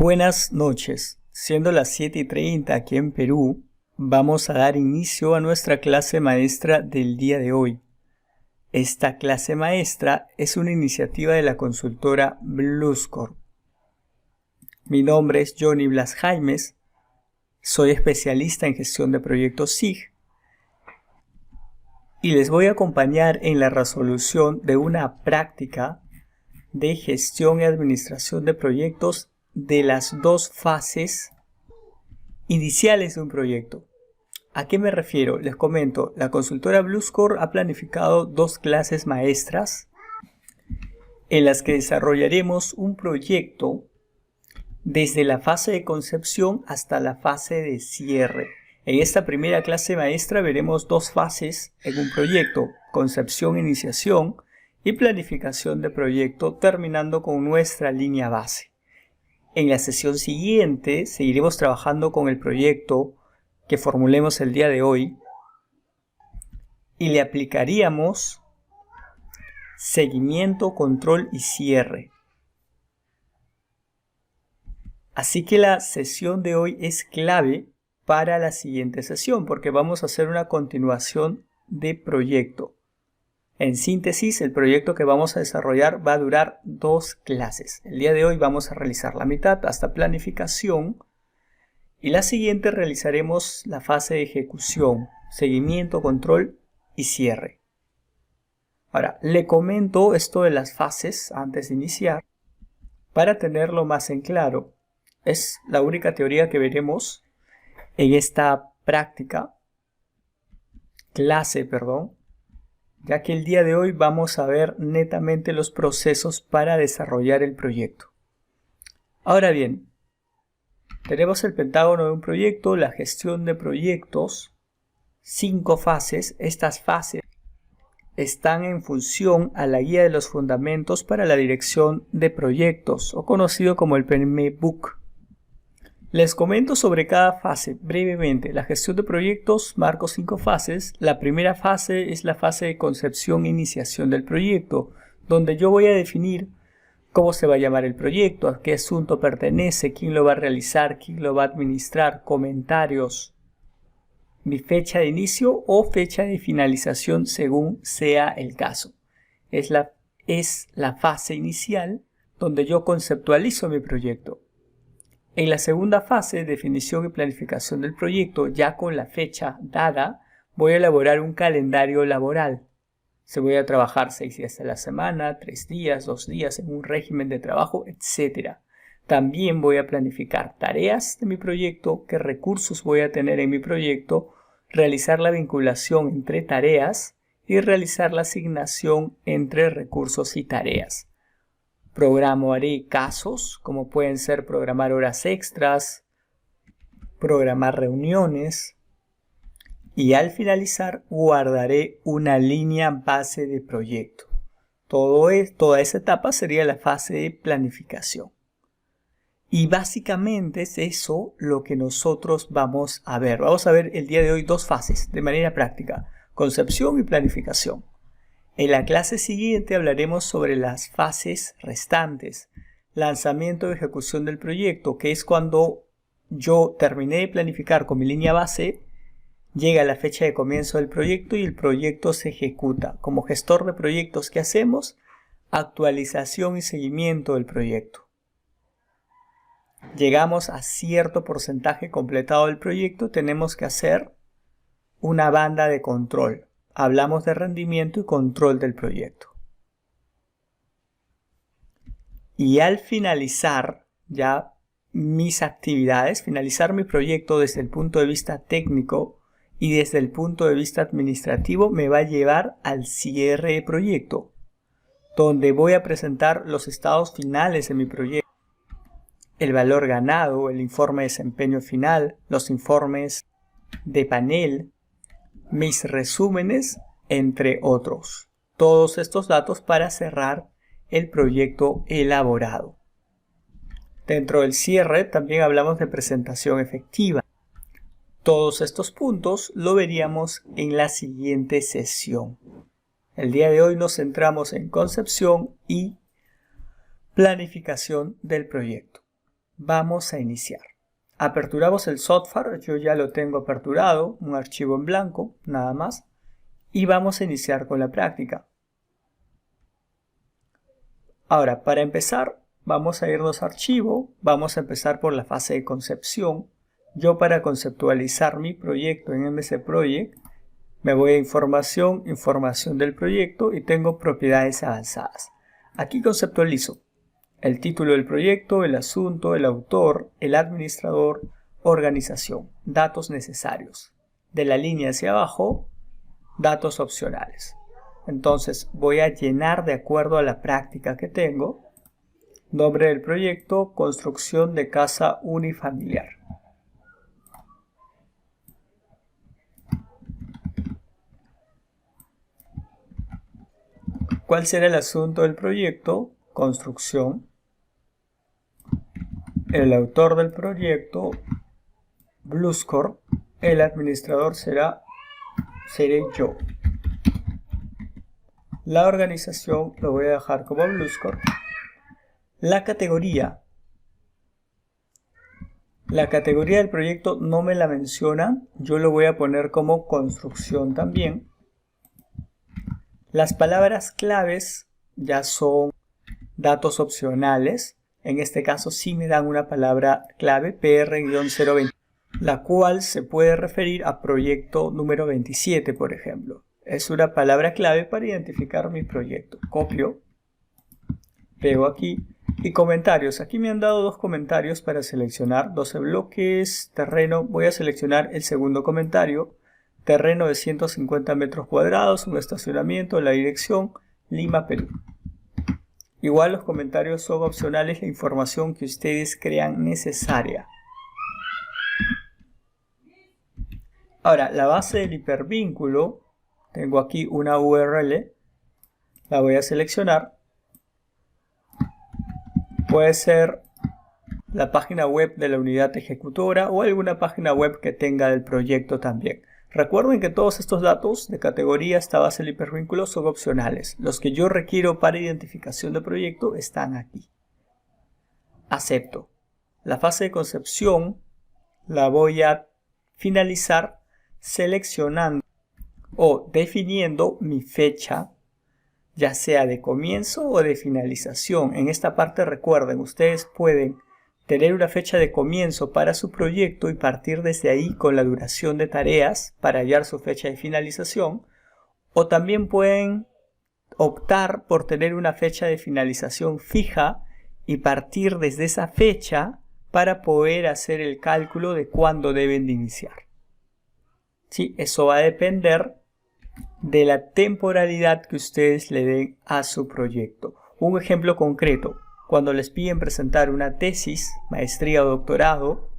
Buenas noches. Siendo las 7:30 aquí en Perú, vamos a dar inicio a nuestra clase maestra del día de hoy. Esta clase maestra es una iniciativa de la consultora Bluscorp. Mi nombre es Johnny Blas Jaimes, soy especialista en gestión de proyectos SIG y les voy a acompañar en la resolución de una práctica de gestión y administración de proyectos de las dos fases iniciales de un proyecto. ¿A qué me refiero? Les comento, la consultora Bluscorp ha planificado dos clases maestras en las que desarrollaremos un proyecto desde la fase de concepción hasta la fase de cierre. En esta primera clase maestra veremos dos fases en un proyecto: concepción, iniciación y planificación de proyecto, terminando con nuestra línea base. En la sesión siguiente seguiremos trabajando con el proyecto que formulemos el día de hoy y le aplicaríamos seguimiento, control y cierre. Así que la sesión de hoy es clave para la siguiente sesión porque vamos a hacer una continuación de proyecto. En síntesis, el proyecto que vamos a desarrollar va a durar dos clases. El día de hoy vamos a realizar la mitad hasta planificación y la siguiente realizaremos la fase de ejecución, seguimiento, control y cierre. Ahora, le comento esto de las fases antes de iniciar para tenerlo más en claro. Es la única teoría que veremos en esta clase, ya que el día de hoy vamos a ver netamente los procesos para desarrollar el proyecto. Ahora bien, tenemos el pentágono de un proyecto, la gestión de proyectos, 5 fases. Estas fases están en función a la guía de los fundamentos para la dirección de proyectos, o conocido como el PMBOK. Les comento sobre cada fase brevemente. La gestión de proyectos marco 5 fases. La primera fase es la fase de concepción e iniciación del proyecto, donde yo voy a definir cómo se va a llamar el proyecto, a qué asunto pertenece, quién lo va a realizar, quién lo va a administrar, comentarios, mi fecha de inicio o fecha de finalización según sea el caso. Es la fase inicial donde yo conceptualizo mi proyecto. En la segunda fase, definición y planificación del proyecto, ya con la fecha dada, voy a elaborar un calendario laboral. Se voy a trabajar 6 días a la semana, 3 días, 2 días en un régimen de trabajo, etc. También voy a planificar tareas de mi proyecto, qué recursos voy a tener en mi proyecto, realizar la vinculación entre tareas y realizar la asignación entre recursos y tareas. Programaré casos, como pueden ser programar horas extras, programar reuniones, y al finalizar guardaré una línea base de proyecto. Toda esa etapa sería la fase de planificación. Y básicamente es eso lo que nosotros vamos a ver. Vamos a ver el día de hoy dos fases de manera práctica: concepción y planificación. En la clase siguiente hablaremos sobre las fases restantes: lanzamiento y ejecución del proyecto, que es cuando yo terminé de planificar con mi línea base, llega la fecha de comienzo del proyecto y el proyecto se ejecuta. Como gestor de proyectos, ¿qué hacemos? Actualización y seguimiento del proyecto. Llegamos a cierto porcentaje completado del proyecto, tenemos que hacer una banda de control. Hablamos de rendimiento y control del proyecto. Y al finalizar ya mis actividades, finalizar mi proyecto desde el punto de vista técnico y desde el punto de vista administrativo, me va a llevar al cierre de proyecto, donde voy a presentar los estados finales de mi proyecto, el valor ganado, el informe de desempeño final, los informes de panel, mis resúmenes, entre otros. Todos estos datos para cerrar el proyecto elaborado. Dentro del cierre también hablamos de presentación efectiva. Todos estos puntos lo veríamos en la siguiente sesión. El día de hoy nos centramos en concepción y planificación del proyecto. vamos a iniciar. Aperturamos el software, yo ya lo tengo aperturado, un archivo en blanco, nada más. Y vamos a iniciar con la práctica. Ahora, para empezar, vamos a irnos a archivo, vamos a empezar por la fase de concepción. Yo para conceptualizar mi proyecto en MC Project, me voy a información, información del proyecto y tengo propiedades avanzadas. Aquí conceptualizo el título del proyecto, el asunto, el autor, el administrador, organización, datos necesarios. De la línea hacia abajo, datos opcionales. Entonces voy a llenar de acuerdo a la práctica que tengo. Nombre del proyecto, construcción de casa unifamiliar. ¿Cuál será el asunto del proyecto? Construcción. El autor del proyecto, Bluescore. El administrador seré yo. La organización lo voy a dejar como Bluescore. La categoría. La categoría del proyecto no me la mencionan. Yo lo voy a poner como construcción también. Las palabras claves ya son datos opcionales. En este caso sí me dan una palabra clave, PR-020, la cual se puede referir a proyecto número 27, por ejemplo. Es una palabra clave para identificar mi proyecto. Copio, pego aquí y comentarios. Aquí me han dado dos comentarios para seleccionar 12 bloques, terreno. Voy a seleccionar el segundo comentario. Terreno de 150 metros cuadrados, un estacionamiento, la dirección, Lima, Perú. Igual los comentarios son opcionales, la información que ustedes crean necesaria. Ahora, la base del hipervínculo, tengo aquí una URL, la voy a seleccionar. Puede ser la página web de la unidad ejecutora o alguna página web que tenga del proyecto también. Recuerden que todos estos datos de categoría, esta base del hipervínculo, son opcionales. Los que yo requiero para identificación de proyecto están aquí. Acepto. La fase de concepción la voy a finalizar seleccionando o definiendo mi fecha, ya sea de comienzo o de finalización. En esta parte recuerden, ustedes pueden tener una fecha de comienzo para su proyecto y partir desde ahí con la duración de tareas para hallar su fecha de finalización, o también pueden optar por tener una fecha de finalización fija y partir desde esa fecha para poder hacer el cálculo de cuándo deben de iniciar. Sí, eso va a depender de la temporalidad que ustedes le den a su proyecto. Un ejemplo concreto. Cuando les piden presentar una tesis, maestría o doctorado,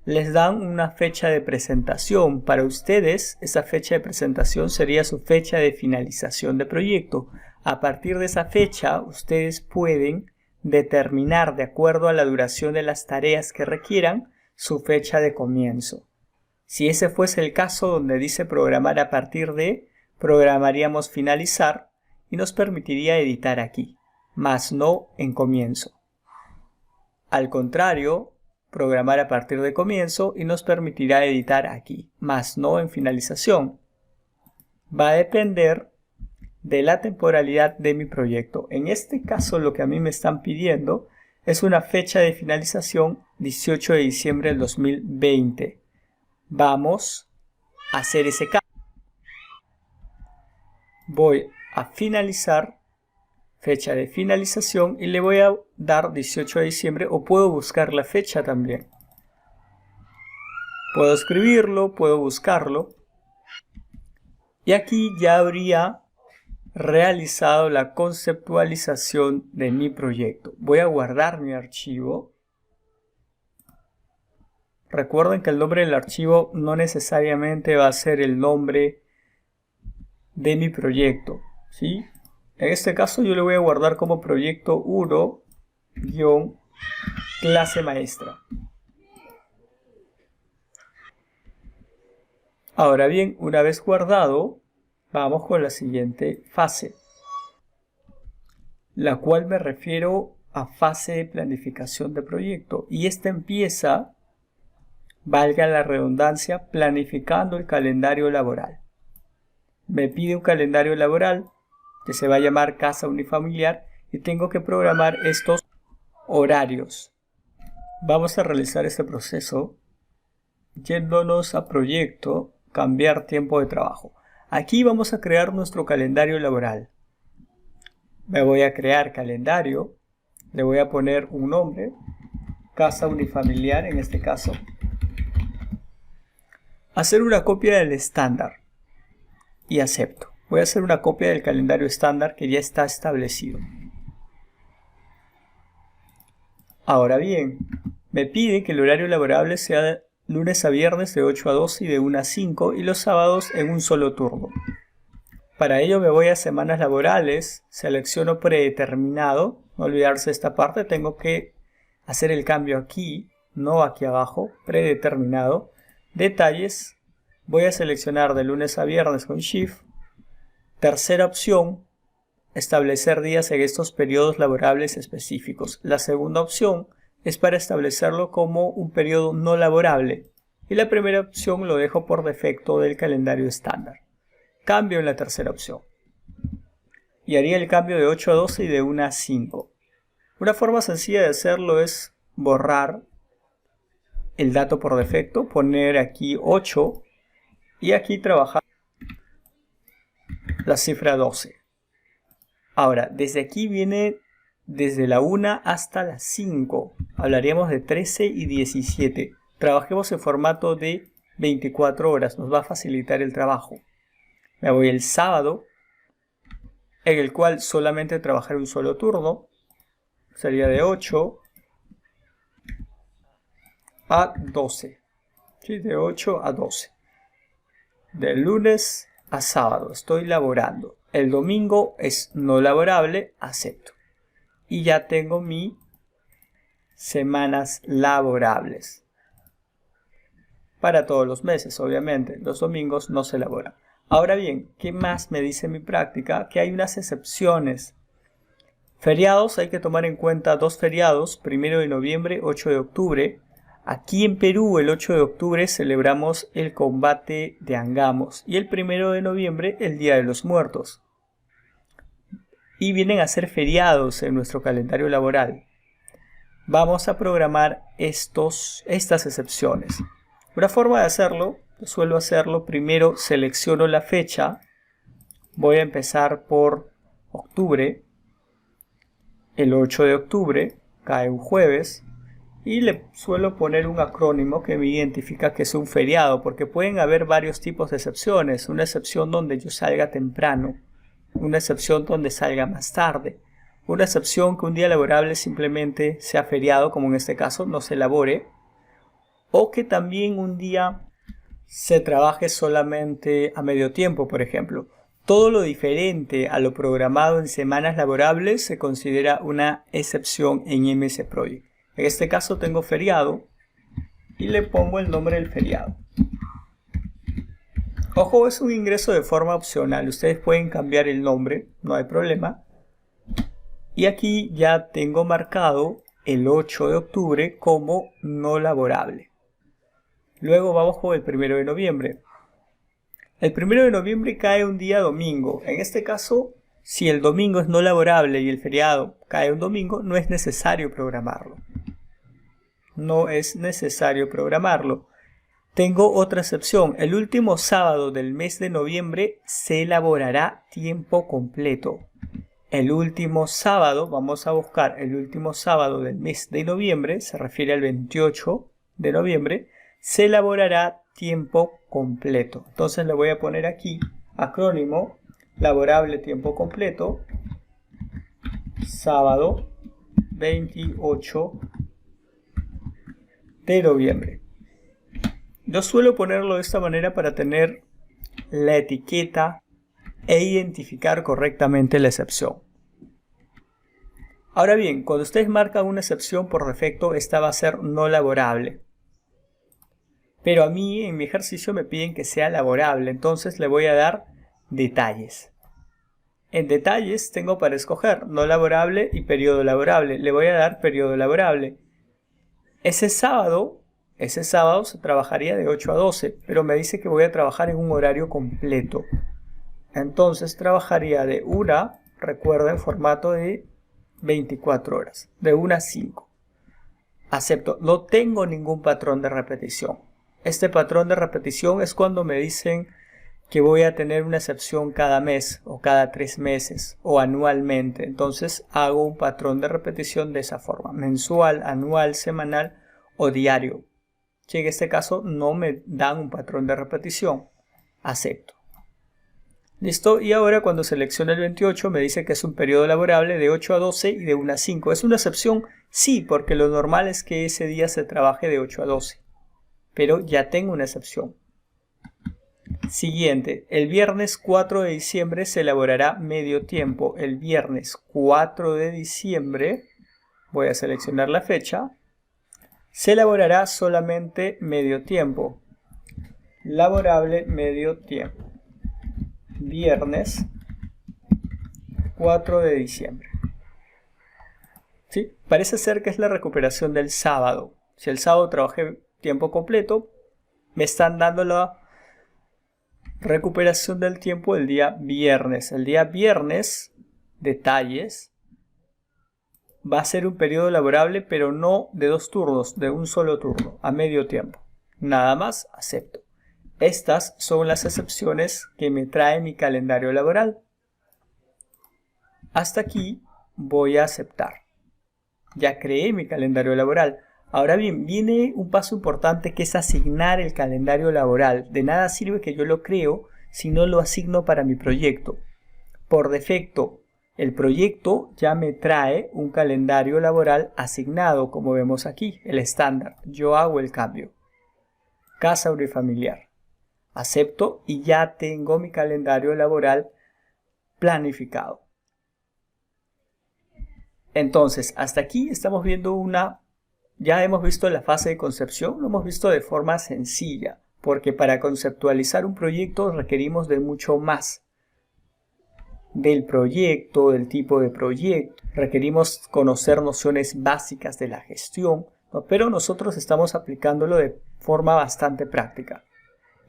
les dan una fecha de presentación. Para ustedes, esa fecha de presentación sería su fecha de finalización de proyecto. A partir de esa fecha, ustedes pueden determinar, de acuerdo a la duración de las tareas que requieran, su fecha de comienzo. Si ese fuese el caso donde dice programar a partir de, programaríamos finalizar y nos permitiría editar aquí, más no en comienzo. Al contrario, programar a partir de comienzo y nos permitirá editar aquí, más no en finalización. Va a depender de la temporalidad de mi proyecto. En este caso lo que a mí me están pidiendo es una fecha de finalización 18 de diciembre del 2020. Vamos a hacer ese cambio. Voy a finalizar, fecha de finalización, y le voy a dar 18 de diciembre, o puedo buscar la fecha también. Puedo escribirlo, puedo buscarlo. Y aquí ya habría realizado la conceptualización de mi proyecto. Voy a guardar mi archivo. Recuerden que el nombre del archivo no necesariamente va a ser el nombre de mi proyecto, ¿sí? En este caso yo le voy a guardar como proyecto 1-clase maestra. Ahora bien, una vez guardado, vamos con la siguiente fase, la cual me refiero a fase de planificación de proyecto y esta empieza, valga la redundancia, planificando el calendario laboral. Me pide un calendario laboral que se va a llamar casa unifamiliar y tengo que programar estos horarios. Vamos a realizar este proceso yéndonos a proyecto, cambiar tiempo de trabajo. Aquí vamos a crear nuestro calendario laboral. Me voy a crear calendario, le voy a poner un nombre, casa unifamiliar en este caso. Hacer una copia del estándar y acepto. Voy a hacer una copia del calendario estándar que ya está establecido. Ahora bien, me pide que el horario laborable sea de lunes a viernes de 8 a 12 y de 1 a 5 y los sábados en un solo turno. Para ello me voy a semanas laborales, selecciono predeterminado, no olvidarse esta parte, tengo que hacer el cambio aquí, no aquí abajo, predeterminado. Detalles, voy a seleccionar de lunes a viernes con Shift. Tercera opción, establecer días en estos periodos laborables específicos. La segunda opción es para establecerlo como un periodo no laborable y la primera opción lo dejo por defecto del calendario estándar. Cambio en la tercera opción y haría el cambio de 8 a 12 y de 1 a 5. Una forma sencilla de hacerlo es borrar el dato por defecto, poner aquí 8 y aquí trabajar la cifra 12. Ahora, desde aquí viene desde la 1 hasta las 5. Hablaríamos de 13 y 17. Trabajemos en formato de 24 horas. Nos va a facilitar el trabajo. Me voy el sábado, en el cual solamente trabajaré un solo turno. Sería de 8 a 12. ¿Sí? De 8 a 12. De lunes a sábado estoy laborando. El domingo es no laborable, acepto. Y ya tengo mis semanas laborables. Para todos los meses, obviamente. Los domingos no se laboran. Ahora bien, ¿qué más me dice mi práctica? Que hay unas excepciones. Feriados, hay que tomar en cuenta dos feriados, 1 de noviembre, 8 de octubre. Aquí en Perú, el 8 de octubre, celebramos el combate de Angamos y el 1 de noviembre, el Día de los Muertos. Y vienen a ser feriados en nuestro calendario laboral. Vamos a programar estas excepciones. Una forma de hacerlo, suelo hacerlo, primero selecciono la fecha. Voy a empezar por octubre. El 8 de octubre cae un jueves. Y le suelo poner un acrónimo que me identifica que es un feriado, porque pueden haber varios tipos de excepciones. Una excepción donde yo salga temprano, una excepción donde salga más tarde, una excepción que un día laborable simplemente sea feriado, como en este caso, no se labore, o que también un día se trabaje solamente a medio tiempo, por ejemplo. Todo lo diferente a lo programado en semanas laborables se considera una excepción en MS Project. En este caso tengo feriado y le pongo el nombre del feriado. Ojo, es un ingreso de forma opcional. Ustedes pueden cambiar el nombre, no hay problema. Y aquí ya tengo marcado el 8 de octubre como no laborable. Luego vamos con el 1 de noviembre. El 1 de noviembre cae un día domingo. En este caso, si el domingo es no laborable y el feriado cae un domingo, no es necesario programarlo. No es necesario programarlo. Tengo otra excepción. El último sábado del mes de noviembre se elaborará tiempo completo. El último sábado, vamos a buscar el último sábado del mes de noviembre, se refiere al 28 de noviembre, se elaborará tiempo completo. Entonces le voy a poner aquí acrónimo laborable tiempo completo, sábado 28 de noviembre. Yo suelo ponerlo de esta manera para tener la etiqueta e identificar correctamente la excepción. Ahora bien, cuando ustedes marcan una excepción por defecto, esta va a ser no laborable. Pero a mí en mi ejercicio me piden que sea laborable, entonces le voy a dar detalles. En detalles tengo para escoger no laborable y periodo laborable. Le voy a dar periodo laborable. Ese sábado se trabajaría de 8 a 12, pero me dice que voy a trabajar en un horario completo. Entonces trabajaría de 1, recuerda, en formato de 24 horas, de 1 a 5. Acepto. No tengo ningún patrón de repetición. Este patrón de repetición es cuando me dicen que voy a tener una excepción cada mes o cada 3 meses o anualmente. Entonces hago un patrón de repetición de esa forma: mensual, anual, semanal o diario. Si en este caso no me dan un patrón de repetición, acepto. Listo, y ahora cuando selecciono el 28 me dice que es un periodo laborable de 8 a 12 y de 1 a 5. ¿Es una excepción? Sí, porque lo normal es que ese día se trabaje de 8 a 12. Pero ya tengo una excepción. Siguiente, el viernes 4 de diciembre se elaborará medio tiempo. El viernes 4 de diciembre, voy a seleccionar la fecha, se elaborará solamente medio tiempo. Laborable medio tiempo. Viernes 4 de diciembre. ¿Sí? Parece ser que es la recuperación del sábado. Si el sábado trabajé tiempo completo, me están dando la recuperación del tiempo el día viernes. El día viernes, detalles, va a ser un periodo laborable, pero no de 2 turnos, de un solo turno, a medio tiempo. Nada más, acepto. Estas son las excepciones que me trae mi calendario laboral. Hasta aquí voy a aceptar. Ya creé mi calendario laboral. Ahora bien, viene un paso importante, que es asignar el calendario laboral. De nada sirve que yo lo creo si no lo asigno para mi proyecto. Por defecto, el proyecto ya me trae un calendario laboral asignado, como vemos aquí, el estándar. Yo hago el cambio. Casa unifamiliar. Acepto y ya tengo mi calendario laboral planificado. Entonces, hasta aquí estamos viendo ya hemos visto la fase de concepción, lo hemos visto de forma sencilla, porque para conceptualizar un proyecto requerimos de mucho más. Del proyecto, del tipo de proyecto, requerimos conocer nociones básicas de la gestión, ¿no? Pero nosotros estamos aplicándolo de forma bastante práctica.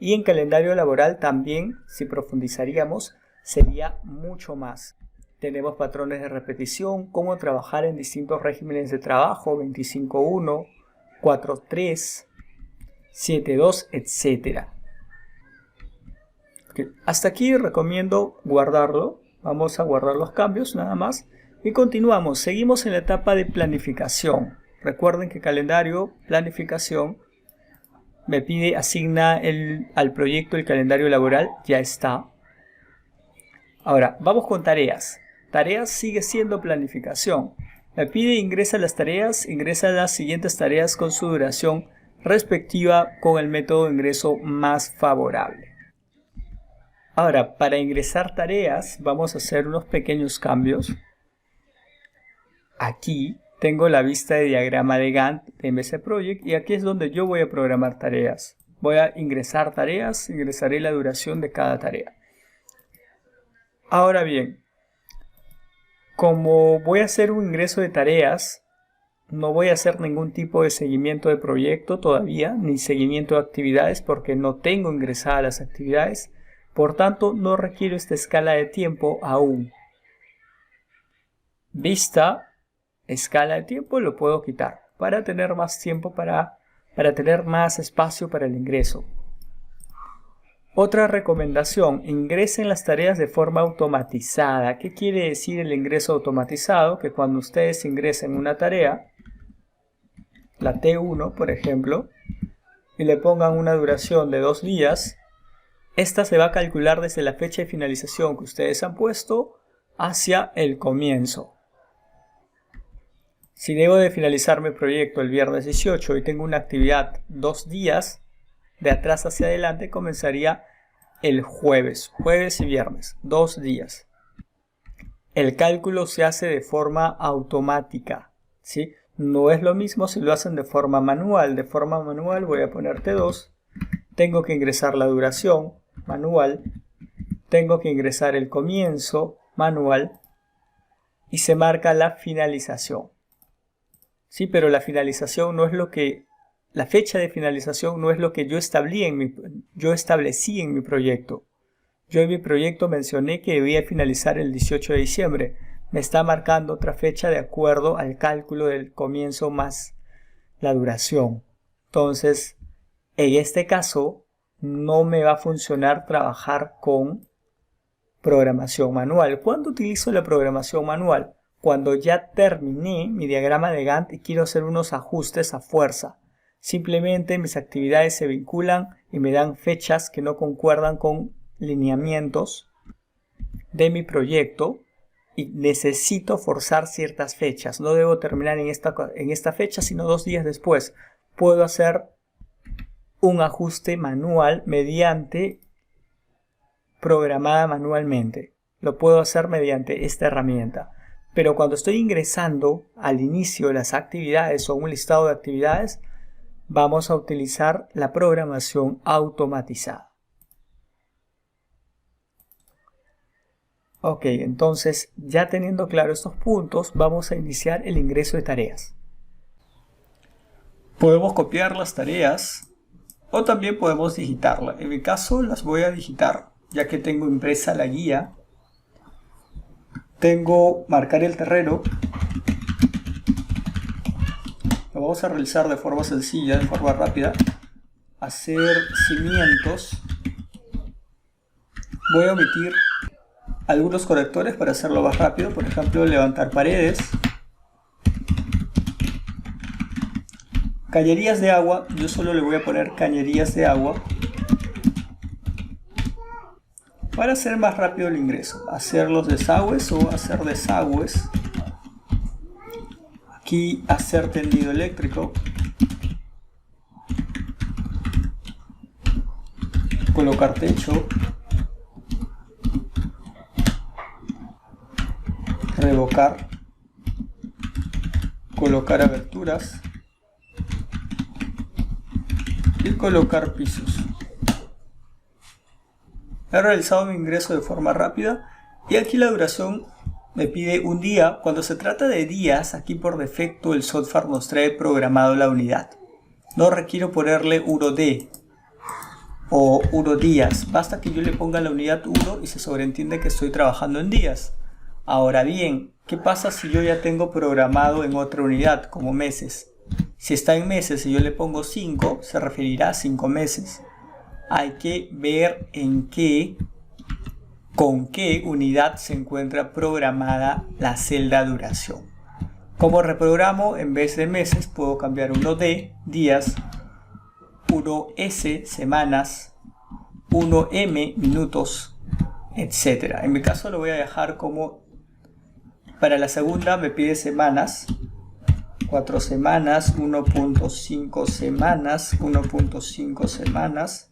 Y en calendario laboral también, si profundizaríamos, sería mucho más. Tenemos patrones de repetición, cómo trabajar en distintos regímenes de trabajo, 25.1, 4.3, 7.2, etc. Hasta aquí recomiendo guardarlo. Vamos a guardar los cambios nada más. Y continuamos. Seguimos en la etapa de planificación. Recuerden que calendario, planificación, me pide asigna al proyecto el calendario laboral. Ya está. Ahora, vamos con tareas. Tareas sigue siendo planificación. Me pide ingresa las tareas, ingresa las siguientes tareas con su duración respectiva con el método de ingreso más favorable. Ahora, para ingresar tareas vamos a hacer unos pequeños cambios. Aquí tengo la vista de diagrama de Gantt de MS Project y aquí es donde yo voy a programar tareas. Voy a ingresar tareas, ingresaré la duración de cada tarea. Ahora bien, como voy a hacer un ingreso de tareas, no voy a hacer ningún tipo de seguimiento de proyecto todavía, ni seguimiento de actividades porque no tengo ingresadas las actividades. Por tanto, no requiero esta escala de tiempo aún. Vista, escala de tiempo, lo puedo quitar para tener más tiempo, para tener más espacio para el ingreso. Otra recomendación, ingresen las tareas de forma automatizada. ¿Qué quiere decir el ingreso automatizado? Que cuando ustedes ingresen una tarea, la T1 por ejemplo, y le pongan una duración de 2 días, esta se va a calcular desde la fecha de finalización que ustedes han puesto hacia el comienzo. Si debo de finalizar mi proyecto el viernes 18 y tengo una actividad 2 días, de atrás hacia adelante comenzaría el jueves y viernes, 2 días. El cálculo se hace de forma automática, ¿sí? No es lo mismo si lo hacen de forma manual. De forma manual voy a poner T2, tengo que ingresar la duración manual, tengo que ingresar el comienzo manual y se marca la finalización. Sí, pero la finalización no es lo que, la fecha de finalización no es lo que yo establecí en mi proyecto. Yo en mi proyecto mencioné que debía finalizar el 18 de diciembre. Me está marcando otra fecha de acuerdo al cálculo del comienzo más la duración. Entonces, en este caso, no me va a funcionar trabajar con programación manual. ¿Cuándo utilizo la programación manual? Cuando ya terminé mi diagrama de Gantt y quiero hacer unos ajustes a fuerza. Simplemente mis actividades se vinculan y me dan fechas que no concuerdan con lineamientos de mi proyecto y necesito forzar ciertas fechas. No debo terminar en esta fecha, sino 2 días después. Puedo hacer un ajuste manual mediante programada manualmente. Lo puedo hacer mediante esta herramienta. Pero cuando estoy ingresando al inicio de las actividades o un listado de actividades, vamos a utilizar la programación automatizada. Ok, entonces ya teniendo claro estos puntos, vamos a iniciar el ingreso de tareas. Podemos copiar las tareas o también podemos digitarlas. En mi caso las voy a digitar, ya que tengo impresa la guía. Tengo marcar el terreno. Lo vamos a realizar de forma sencilla, de forma rápida. Hacer cimientos. Voy a omitir algunos conectores para hacerlo más rápido. Por ejemplo, levantar paredes. Cañerías de agua. Yo solo le voy a poner cañerías de agua para hacer más rápido el ingreso. Hacer los desagües o hacer desagües. Aquí hacer tendido eléctrico. Colocar techo. Revocar. Colocar aberturas. Y colocar pisos. He realizado mi ingreso de forma rápida y aquí la duración me pide un día. Cuando se trata de días, aquí por defecto el software nos trae programado la unidad. No requiero ponerle 1D o 1 días. Basta que yo le ponga la unidad 1 y se sobreentiende que estoy trabajando en días. Ahora bien, ¿qué pasa si yo ya tengo programado en otra unidad como meses? Si está en meses y yo le pongo 5, se referirá a 5 meses. Hay que ver con qué unidad se encuentra programada la celda duración. Como reprogramo, en vez de meses puedo cambiar 1D, días, 1S, semanas, 1M, minutos, etc. En mi caso lo voy a dejar como, para la segunda me pide semanas, 4 semanas, 1.5 semanas, 1.5 semanas,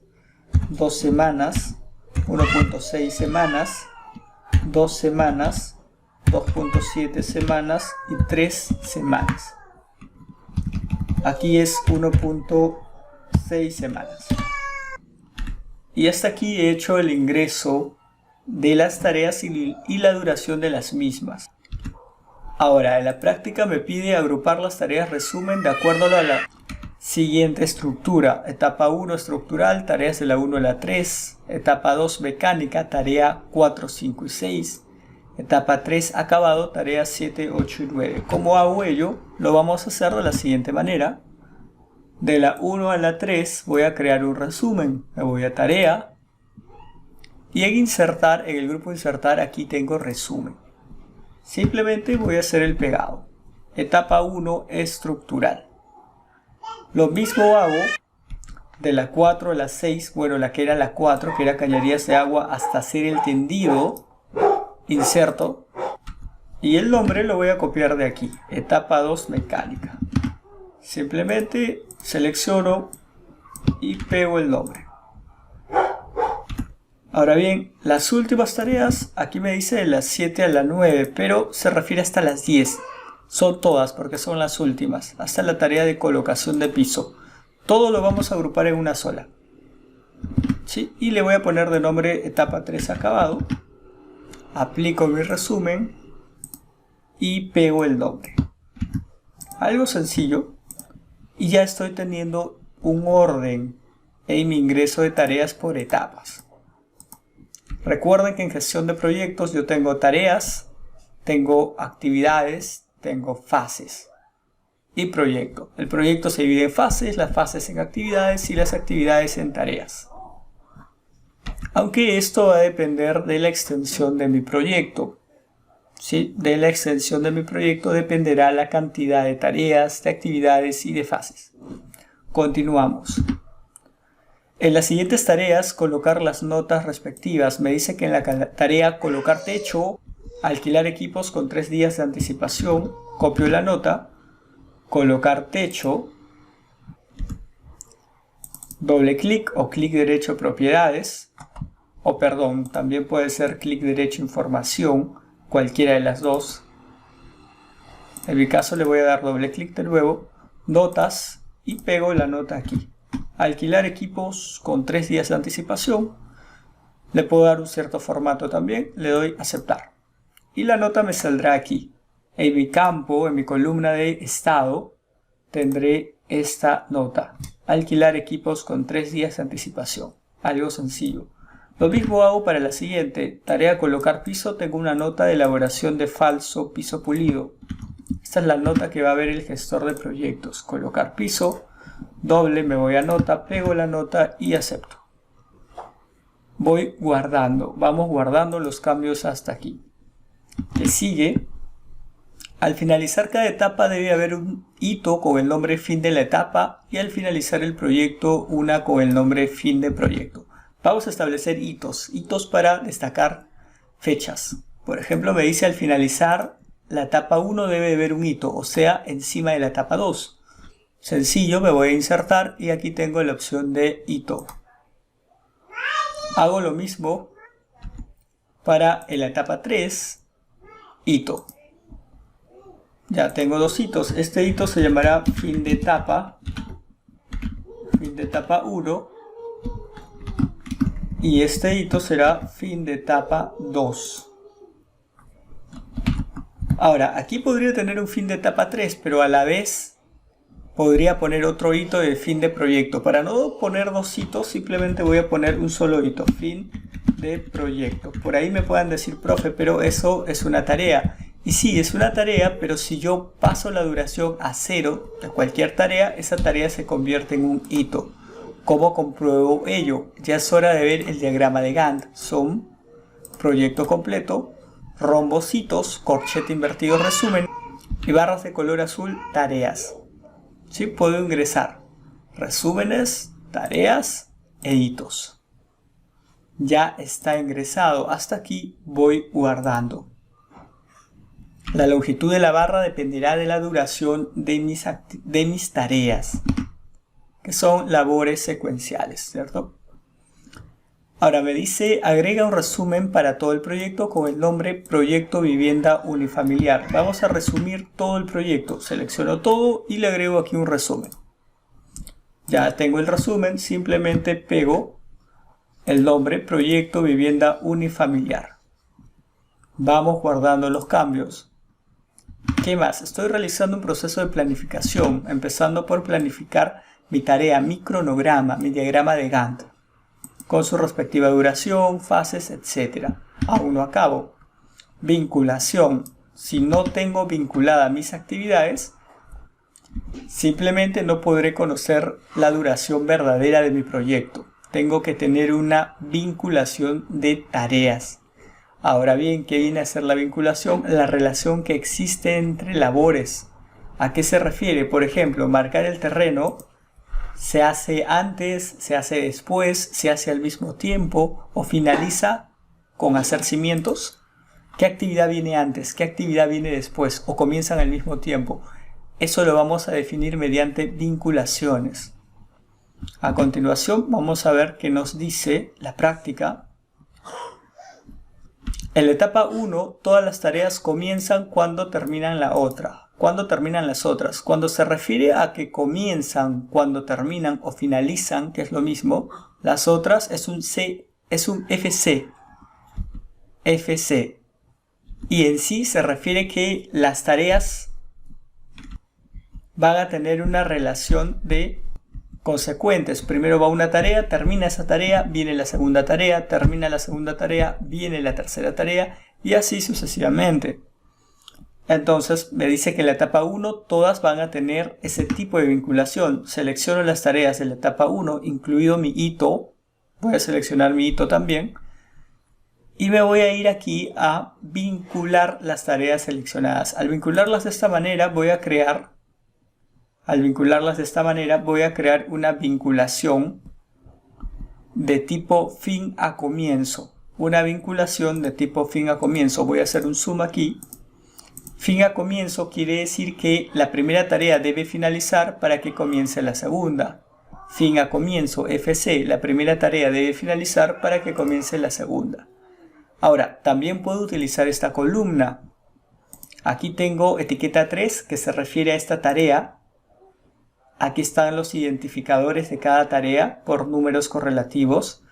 2 semanas, 1.6 semanas, 2 semanas, 2.7 semanas y 3 semanas. Aquí es 1.6 semanas. Y hasta aquí he hecho el ingreso de las tareas y la duración de las mismas. Ahora, en la práctica me pide agrupar las tareas resumen de acuerdo a la siguiente estructura. Etapa 1 estructural, tareas de la 1 a la 3. Etapa 2 mecánica, tarea 4, 5 y 6. Etapa 3 acabado, tareas 7, 8 y 9. ¿Cómo hago ello? Lo vamos a hacer de la siguiente manera. De la 1 a la 3 voy a crear un resumen. Me voy a tarea. Y en insertar, en el grupo insertar, aquí tengo resumen. Simplemente voy a hacer el pegado. Etapa 1 estructural. Lo mismo hago de la 4 a la 6, bueno, la que era la 4, que era cañerías de agua, hasta hacer el tendido, inserto, y el nombre lo voy a copiar de aquí, etapa 2 mecánica. Simplemente selecciono y pego el nombre. Ahora bien, las últimas tareas, aquí me dice de las 7 a las 9, pero se refiere hasta las 10. Son todas porque son las últimas, hasta la tarea de colocación de piso. Todo lo vamos a agrupar en una sola. ¿Sí? Y le voy a poner de nombre etapa 3 acabado. aplico mi resumen y pego el nombre. Algo sencillo, y ya estoy teniendo un orden en mi ingreso de tareas por etapas. Recuerden que en gestión de proyectos yo tengo tareas, tengo actividades, tengo fases y proyecto. El proyecto se divide en fases, las fases en actividades y las actividades en tareas. Aunque esto va a depender de la extensión de mi proyecto. ¿Sí? De la extensión de mi proyecto dependerá la cantidad de tareas, de actividades y de fases. Continuamos. En las siguientes tareas, colocar las notas respectivas. Me dice que en la tarea colocar techo, alquilar equipos con 3 días de anticipación, copio la nota, colocar techo, doble clic o clic derecho propiedades, o perdón, también puede ser clic derecho información, cualquiera de las dos. En mi caso le voy a dar doble clic de nuevo, notas y pego la nota aquí. Alquilar equipos con 3 días de anticipación. Le puedo dar un cierto formato también, le doy aceptar. Y la nota me saldrá aquí. En mi campo, en mi columna de estado, tendré esta nota. Alquilar equipos con 3 días de anticipación. Algo sencillo. Lo mismo hago para la siguiente. Tarea colocar piso. Tengo una nota de elaboración de falso piso pulido. Esta es la nota que va a ver el gestor de proyectos. Colocar piso. Doble, me voy a nota, pego la nota y acepto. Voy guardando. Vamos guardando los cambios hasta aquí. ¿Qué sigue? Al finalizar cada etapa debe haber un hito con el nombre fin de la etapa y al finalizar el proyecto una con el nombre fin de proyecto. Vamos a establecer hitos. Hitos para destacar fechas. Por ejemplo, me dice al finalizar la etapa 1 debe haber un hito, o sea, encima de la etapa 2. Sencillo, me voy a insertar y aquí tengo la opción de hito. Hago lo mismo para la etapa 3, hito. Ya tengo 2 hitos. Este hito se llamará fin de etapa 1 y este hito será fin de etapa 2. Ahora, aquí podría tener un fin de etapa 3, pero a la vez podría poner otro hito de fin de proyecto. Para no poner 2 hitos, simplemente voy a poner un solo hito, fin de proyecto. Por ahí me puedan decir, profe, pero eso es una tarea. Y sí, es una tarea, pero si yo paso la duración a 0 de cualquier tarea, esa tarea se convierte en un hito. ¿Cómo compruebo ello? Ya es hora de ver el diagrama de Gantt. Son proyecto completo, rombos hitos, corchete invertido resumen y barras de color azul tareas. ¿Sí? Puedo ingresar resúmenes, tareas e hitos. Ya está ingresado. Hasta aquí voy guardando. La longitud de la barra dependerá de la duración de mis tareas, que son labores secuenciales, ¿cierto? Ahora me dice, agrega un resumen para todo el proyecto con el nombre Proyecto Vivienda Unifamiliar. Vamos a resumir todo el proyecto. Selecciono todo y le agrego aquí un resumen. Ya tengo el resumen, simplemente pego el nombre Proyecto Vivienda Unifamiliar. Vamos guardando los cambios. ¿Qué más? Estoy realizando un proceso de planificación, empezando por planificar mi tarea, mi cronograma, mi diagrama de Gantt, con su respectiva duración, fases, etc. Aún no acabo. Vinculación. Si no tengo vinculada mis actividades, simplemente no podré conocer la duración verdadera de mi proyecto. Tengo que tener una vinculación de tareas. Ahora bien, ¿qué viene a ser la vinculación? La relación que existe entre labores. ¿A qué se refiere? Por ejemplo, marcar el terreno se hace antes, se hace después, se hace al mismo tiempo o finaliza con hacer cimientos. ¿Qué actividad viene antes? ¿Qué actividad viene después? ¿O comienzan al mismo tiempo? Eso lo vamos a definir mediante vinculaciones. A continuación vamos a ver qué nos dice la práctica. En la etapa 1, todas las tareas comienzan cuando terminan la otra. ¿Cuándo terminan las otras? Cuando se refiere a que comienzan, cuando terminan o finalizan, que es lo mismo, las otras es un FC. FC. y en sí se refiere que las tareas van a tener una relación de consecuentes. Primero va una tarea, termina esa tarea, viene la segunda tarea, termina la segunda tarea, viene la tercera tarea y así sucesivamente. Entonces me dice que en la etapa 1 todas van a tener ese tipo de vinculación. Selecciono las tareas de la etapa 1, incluido mi hito. Voy a seleccionar mi hito también. Y me voy a ir aquí a vincular las tareas seleccionadas. Al vincularlas de esta manera voy a crear una vinculación de tipo fin a comienzo. Una vinculación de tipo fin a comienzo. Voy a hacer un zoom aquí. Fin a comienzo quiere decir que la primera tarea debe finalizar para que comience la segunda. Fin a comienzo, FC, la primera tarea debe finalizar para que comience la segunda. Ahora, también puedo utilizar esta columna. Aquí tengo etiqueta 3 que se refiere a esta tarea. Aquí están los identificadores de cada tarea por números correlativos.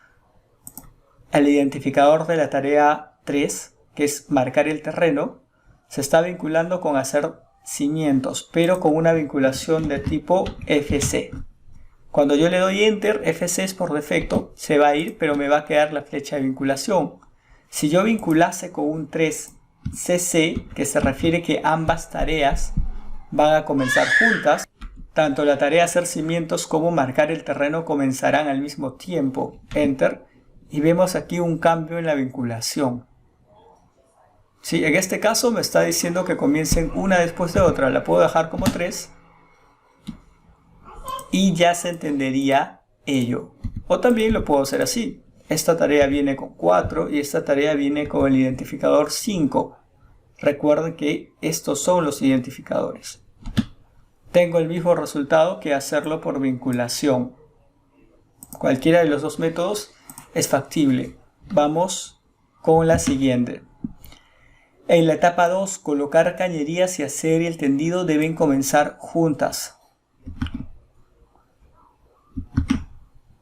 El identificador de la tarea 3, que es marcar el terreno, se está vinculando con hacer cimientos, pero con una vinculación de tipo FC. Cuando yo le doy Enter, FC es por defecto, se va a ir, pero me va a quedar la flecha de vinculación. Si yo vinculase con un 3CC, que se refiere que ambas tareas van a comenzar juntas, tanto la tarea hacer cimientos como marcar el terreno comenzarán al mismo tiempo. Enter, y vemos aquí un cambio en la vinculación. Sí, en este caso me está diciendo que comiencen una después de otra. La puedo dejar como 3 y ya se entendería ello. O también lo puedo hacer así. Esta tarea viene con 4 y esta tarea viene con el identificador 5. Recuerden que estos son los identificadores. Tengo el mismo resultado que hacerlo por vinculación. Cualquiera de los dos métodos es factible. Vamos con la siguiente. En la etapa 2, colocar cañerías y hacer el tendido deben comenzar juntas.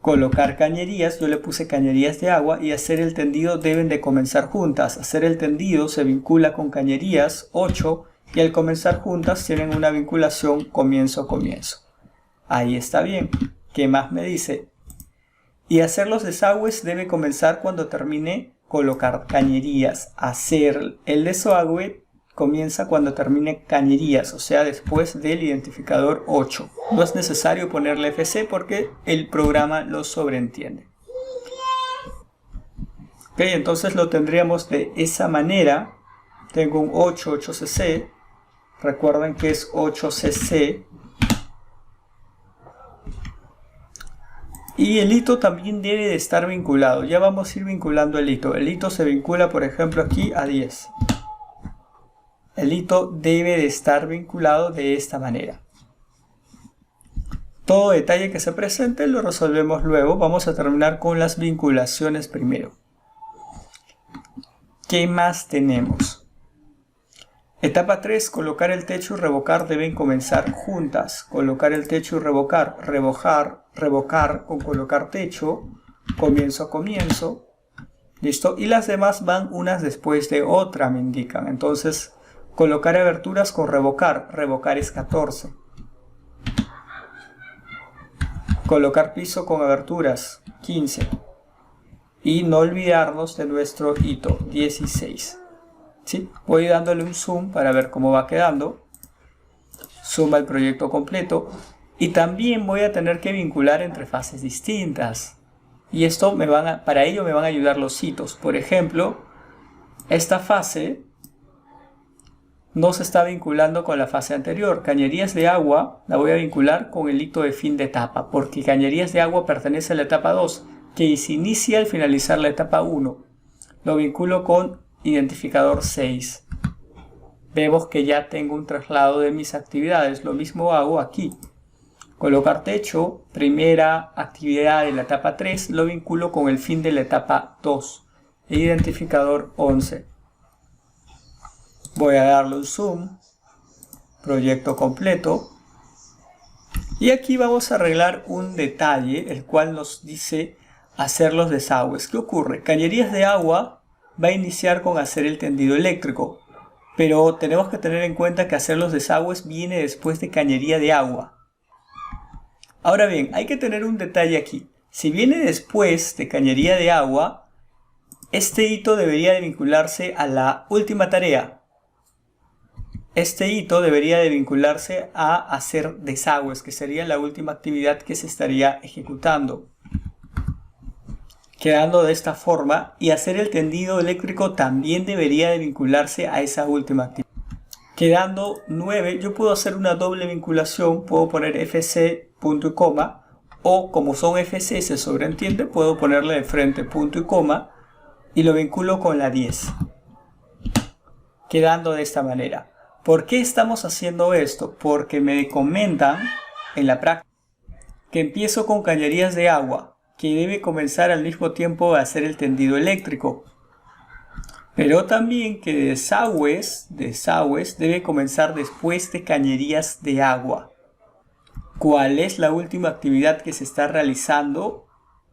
Colocar cañerías, yo le puse cañerías de agua, y hacer el tendido deben de comenzar juntas. Hacer el tendido se vincula con cañerías 8 y al comenzar juntas tienen una vinculación comienzo-comienzo. Ahí está bien. ¿Qué más me dice? Y hacer los desagües debe comenzar cuando termine colocar cañerías. Hacer el desagüe comienza cuando termine cañerías, o sea, después del identificador 8. No es necesario ponerle FC porque el programa lo sobreentiende. Ok, entonces lo tendríamos de esa manera. Tengo un 8cc. Recuerden que es 8cc. Y el hito también debe de estar vinculado. Ya vamos a ir vinculando el hito. El hito se vincula, por ejemplo, aquí a 10. El hito debe de estar vinculado de esta manera. Todo detalle que se presente lo resolvemos luego. Vamos a terminar con las vinculaciones primero. ¿Qué más tenemos? Etapa 3. Colocar el techo y revocar deben comenzar juntas. Colocar el techo y revocar. Revocar con colocar techo. Comienzo a comienzo. ¿Listo? Y las demás van unas después de otra, me indican. Entonces, colocar aberturas con revocar. Revocar es 14. Colocar piso con aberturas, 15. Y no olvidarnos de nuestro hito, 16. ¿Sí? Voy dándole un zoom para ver cómo va quedando. Zoom al proyecto completo. Y también voy a tener que vincular entre fases distintas. Y esto para ello me van a ayudar los hitos. Por ejemplo, esta fase no se está vinculando con la fase anterior. Cañerías de agua la voy a vincular con el hito de fin de etapa, porque cañerías de agua pertenece a la etapa 2, que se inicia al finalizar la etapa 1. Lo vinculo con identificador 6. Vemos que ya tengo un traslado de mis actividades. Lo mismo hago aquí. Colocar techo, primera actividad de la etapa 3, lo vinculo con el fin de la etapa 2. Identificador 11. Voy a darle un zoom, proyecto completo, y aquí vamos a arreglar un detalle, el cual nos dice hacer los desagües. ¿Qué ocurre? Cañerías de agua va a iniciar con hacer el tendido eléctrico, pero tenemos que tener en cuenta que hacer los desagües viene después de cañería de agua. Ahora bien, hay que tener un detalle aquí. Si viene después de cañería de agua, este hito debería de vincularse a la última tarea. Este hito debería de vincularse a hacer desagües, que sería la última actividad que se estaría ejecutando. Quedando de esta forma, y hacer el tendido eléctrico también debería de vincularse a esa última actividad. Quedando 9, yo puedo hacer una doble vinculación, puedo poner FC, punto y coma, o como son FC se sobreentiende, puedo ponerle de frente punto y coma, y lo vinculo con la 10. Quedando de esta manera. ¿Por qué estamos haciendo esto? Porque me comentan en la práctica que empiezo con cañerías de agua, que debe comenzar al mismo tiempo a hacer el tendido eléctrico. Pero también que desagües debe comenzar después de cañerías de agua. ¿Cuál es la última actividad que se está realizando?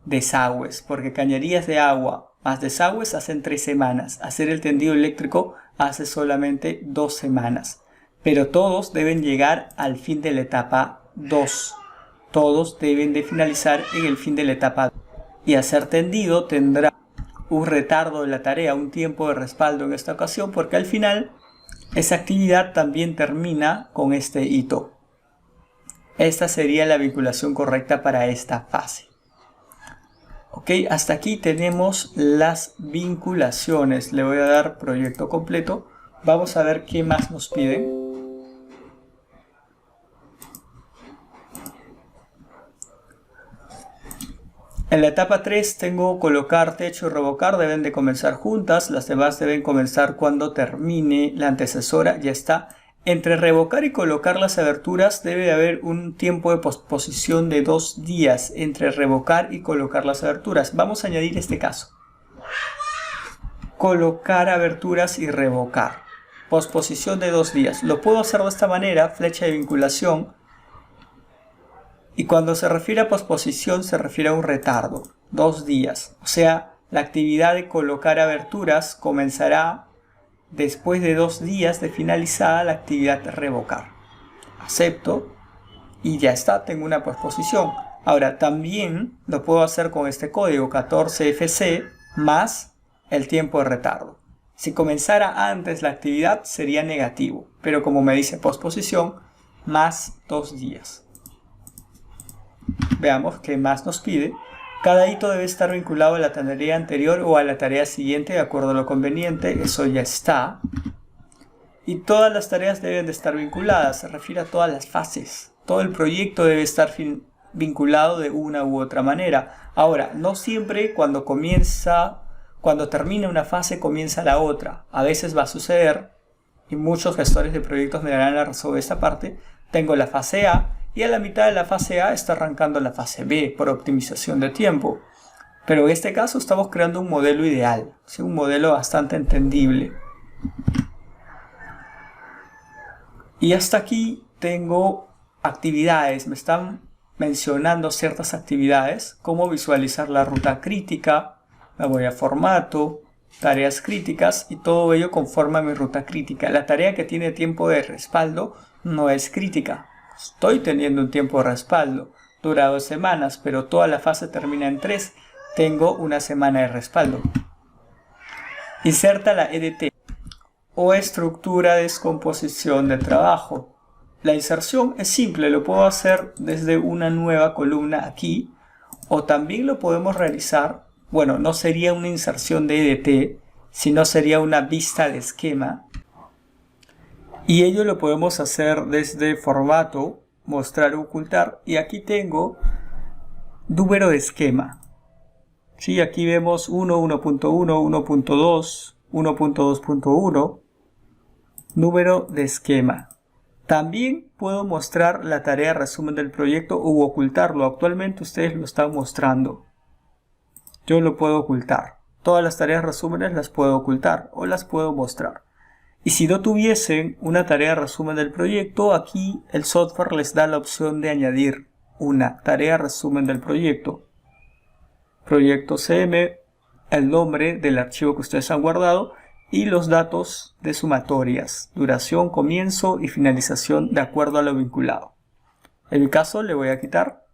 Desagües, porque cañerías de agua más desagües hacen 3 semanas. Hacer el tendido eléctrico hace solamente 2 semanas. Pero todos deben llegar al fin de la etapa 2. Todos deben de finalizar en el fin de la etapa 2. Y hacer tendido tendrá un retardo de la tarea, un tiempo de respaldo en esta ocasión, porque al final esa actividad también termina con este hito. Esta sería la vinculación correcta para esta fase. Ok, hasta aquí tenemos las vinculaciones. Le voy a dar proyecto completo. Vamos a ver qué más nos piden. En la etapa 3 tengo colocar, techo y revocar, deben de comenzar juntas, las demás deben comenzar cuando termine la antecesora, ya está. Entre revocar y colocar las aberturas debe de haber un tiempo de posposición de 2 días entre revocar y colocar las aberturas. Vamos a añadir este caso. Colocar aberturas y revocar. Posposición de 2 días. Lo puedo hacer de esta manera, flecha de vinculación. Y cuando se refiere a posposición se refiere a un retardo, 2 días. O sea, la actividad de colocar aberturas comenzará después de 2 días de finalizada la actividad de revocar. Acepto y ya está, tengo una posposición. Ahora también lo puedo hacer con este código 14FC más el tiempo de retardo. Si comenzara antes la actividad sería negativo, pero como me dice posposición, más 2 días. Veamos qué más nos pide. Cada hito debe estar vinculado a la tarea anterior o a la tarea siguiente de acuerdo a lo conveniente. Eso ya está. Y todas las tareas deben de estar vinculadas. Se refiere a todas las fases. Todo el proyecto debe estar vinculado de una u otra manera. Ahora, no siempre cuando termina una fase comienza la otra. A veces va a suceder, y muchos gestores de proyectos me darán la razón de esta parte. Tengo la fase A. Y a la mitad de la fase A está arrancando la fase B por optimización de tiempo. Pero en este caso estamos creando un modelo ideal, ¿sí? Un modelo bastante entendible. Y hasta aquí tengo actividades. Me están mencionando ciertas actividades, como visualizar la ruta crítica. Me voy a formato, tareas críticas y todo ello conforma mi ruta crítica. La tarea que tiene tiempo de respaldo no es crítica. Estoy teniendo un tiempo de respaldo, dura 2 semanas, pero toda la fase termina en 3. Tengo una semana de respaldo. Inserta la EDT o estructura de descomposición de trabajo. La inserción es simple, lo puedo hacer desde una nueva columna aquí, o también lo podemos realizar, bueno, no sería una inserción de EDT, sino sería una vista de esquema. Y ello lo podemos hacer desde formato, mostrar o ocultar. Y aquí tengo número de esquema. ¿Sí? Aquí vemos 1, 1.1, 1.2, 1.2.1. Número de esquema. También puedo mostrar la tarea resumen del proyecto u ocultarlo. Actualmente ustedes lo están mostrando. Yo lo puedo ocultar. Todas las tareas resúmenes las puedo ocultar o las puedo mostrar. Y si no tuviesen una tarea resumen del proyecto, aquí el software les da la opción de añadir una tarea resumen del proyecto. Proyecto CM, el nombre del archivo que ustedes han guardado y los datos de sumatorias, duración, comienzo y finalización de acuerdo a lo vinculado. En mi caso le voy a quitar.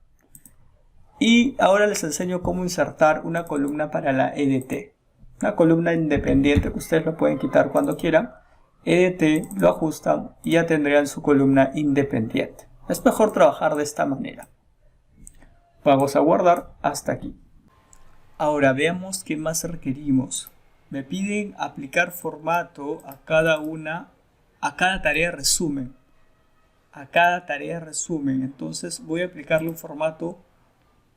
Y ahora les enseño cómo insertar una columna para la EDT. Una columna independiente que ustedes lo pueden quitar cuando quieran. EDT, lo ajustan y ya tendrían su columna independiente. Es mejor trabajar de esta manera. Vamos a guardar hasta aquí. Ahora veamos qué más requerimos. Me piden aplicar formato a cada tarea resumen. Entonces voy a aplicarle un formato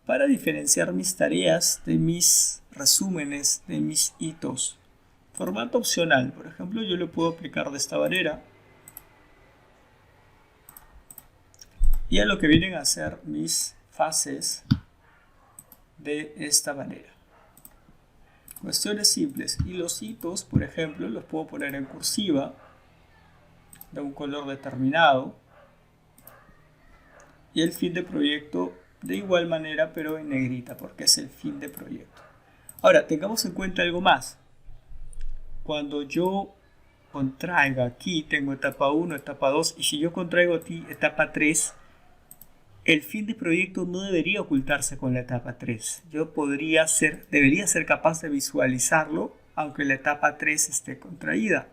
para diferenciar mis tareas de mis resúmenes, de mis hitos. Formato opcional, por ejemplo, yo lo puedo aplicar de esta manera. Y a lo que vienen a ser mis fases de esta manera. Cuestiones simples. Y los hitos, por ejemplo, los puedo poner en cursiva, de un color determinado. Y el fin de proyecto de igual manera, pero en negrita, porque es el fin de proyecto. Ahora, tengamos en cuenta algo más. Cuando yo contraiga aquí, tengo etapa 1, etapa 2, y si yo contraigo aquí etapa 3, el fin de proyecto no debería ocultarse con la etapa 3. Debería ser capaz de visualizarlo, aunque la etapa 3 esté contraída.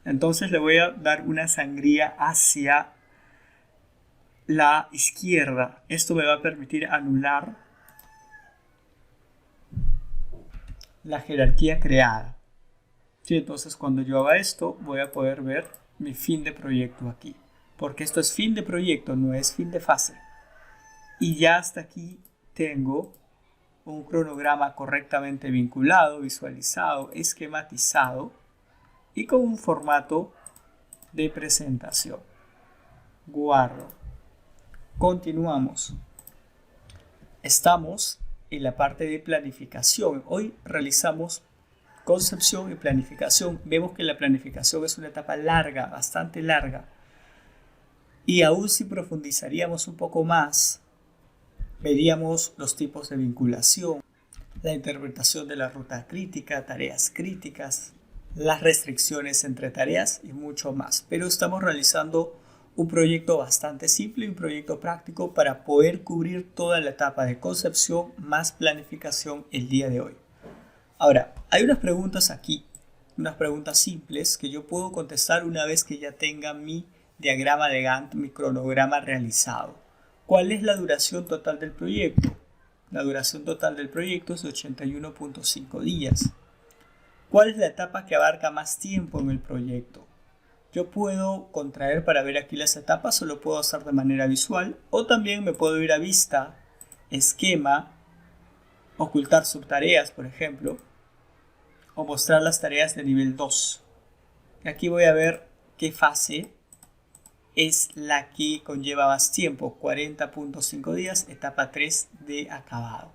Entonces le voy a dar una sangría hacia la izquierda. Esto me va a permitir anular la jerarquía creada. ¿Sí? Entonces cuando yo haga esto voy a poder ver mi fin de proyecto aquí. Porque esto es fin de proyecto, no es fin de fase. Y ya hasta aquí tengo un cronograma correctamente vinculado, visualizado, esquematizado y con un formato de presentación. Guardo. Continuamos. Estamos en la parte de planificación. Hoy realizamos concepción y planificación. Vemos que la planificación es una etapa larga, bastante larga. Y aún si profundizaríamos un poco más, veríamos los tipos de vinculación, la interpretación de la ruta crítica, tareas críticas, las restricciones entre tareas y mucho más. Pero estamos realizando un proyecto bastante simple, un proyecto práctico para poder cubrir toda la etapa de concepción más planificación el día de hoy. Ahora, hay unas preguntas aquí, unas preguntas simples que yo puedo contestar una vez que ya tenga mi diagrama de Gantt, mi cronograma realizado. ¿Cuál es la duración total del proyecto? La duración total del proyecto es de 81.5 días. ¿Cuál es la etapa que abarca más tiempo en el proyecto? Yo puedo contraer para ver aquí las etapas o lo puedo hacer de manera visual, o también me puedo ir a vista, esquema, ocultar subtareas, por ejemplo, o mostrar las tareas de nivel 2. Aquí voy a ver qué fase es la que conlleva más tiempo, 40.5 días, etapa 3 de acabado.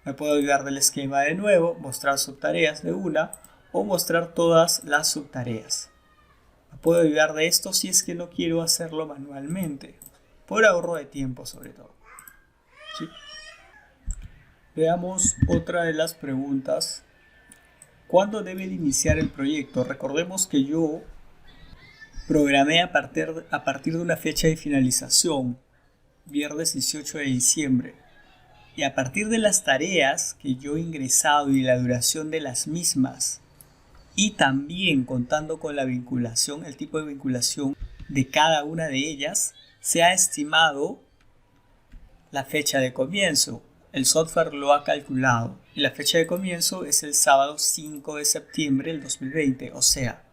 Me puedo olvidar del esquema de nuevo, mostrar subtareas de una o mostrar todas las subtareas. Me puedo olvidar de esto si es que no quiero hacerlo manualmente, por ahorro de tiempo sobre todo. ¿Sí? Veamos otra de las preguntas. ¿Cuándo debe de iniciar el proyecto? Recordemos que yo programé a partir de una fecha de finalización, viernes 18 de diciembre. Y a partir de las tareas que yo he ingresado y la duración de las mismas, y también contando con la vinculación, el tipo de vinculación de cada una de ellas, se ha estimado la fecha de comienzo. El software lo ha calculado y la fecha de comienzo es el sábado 5 de septiembre del 2020. O sea,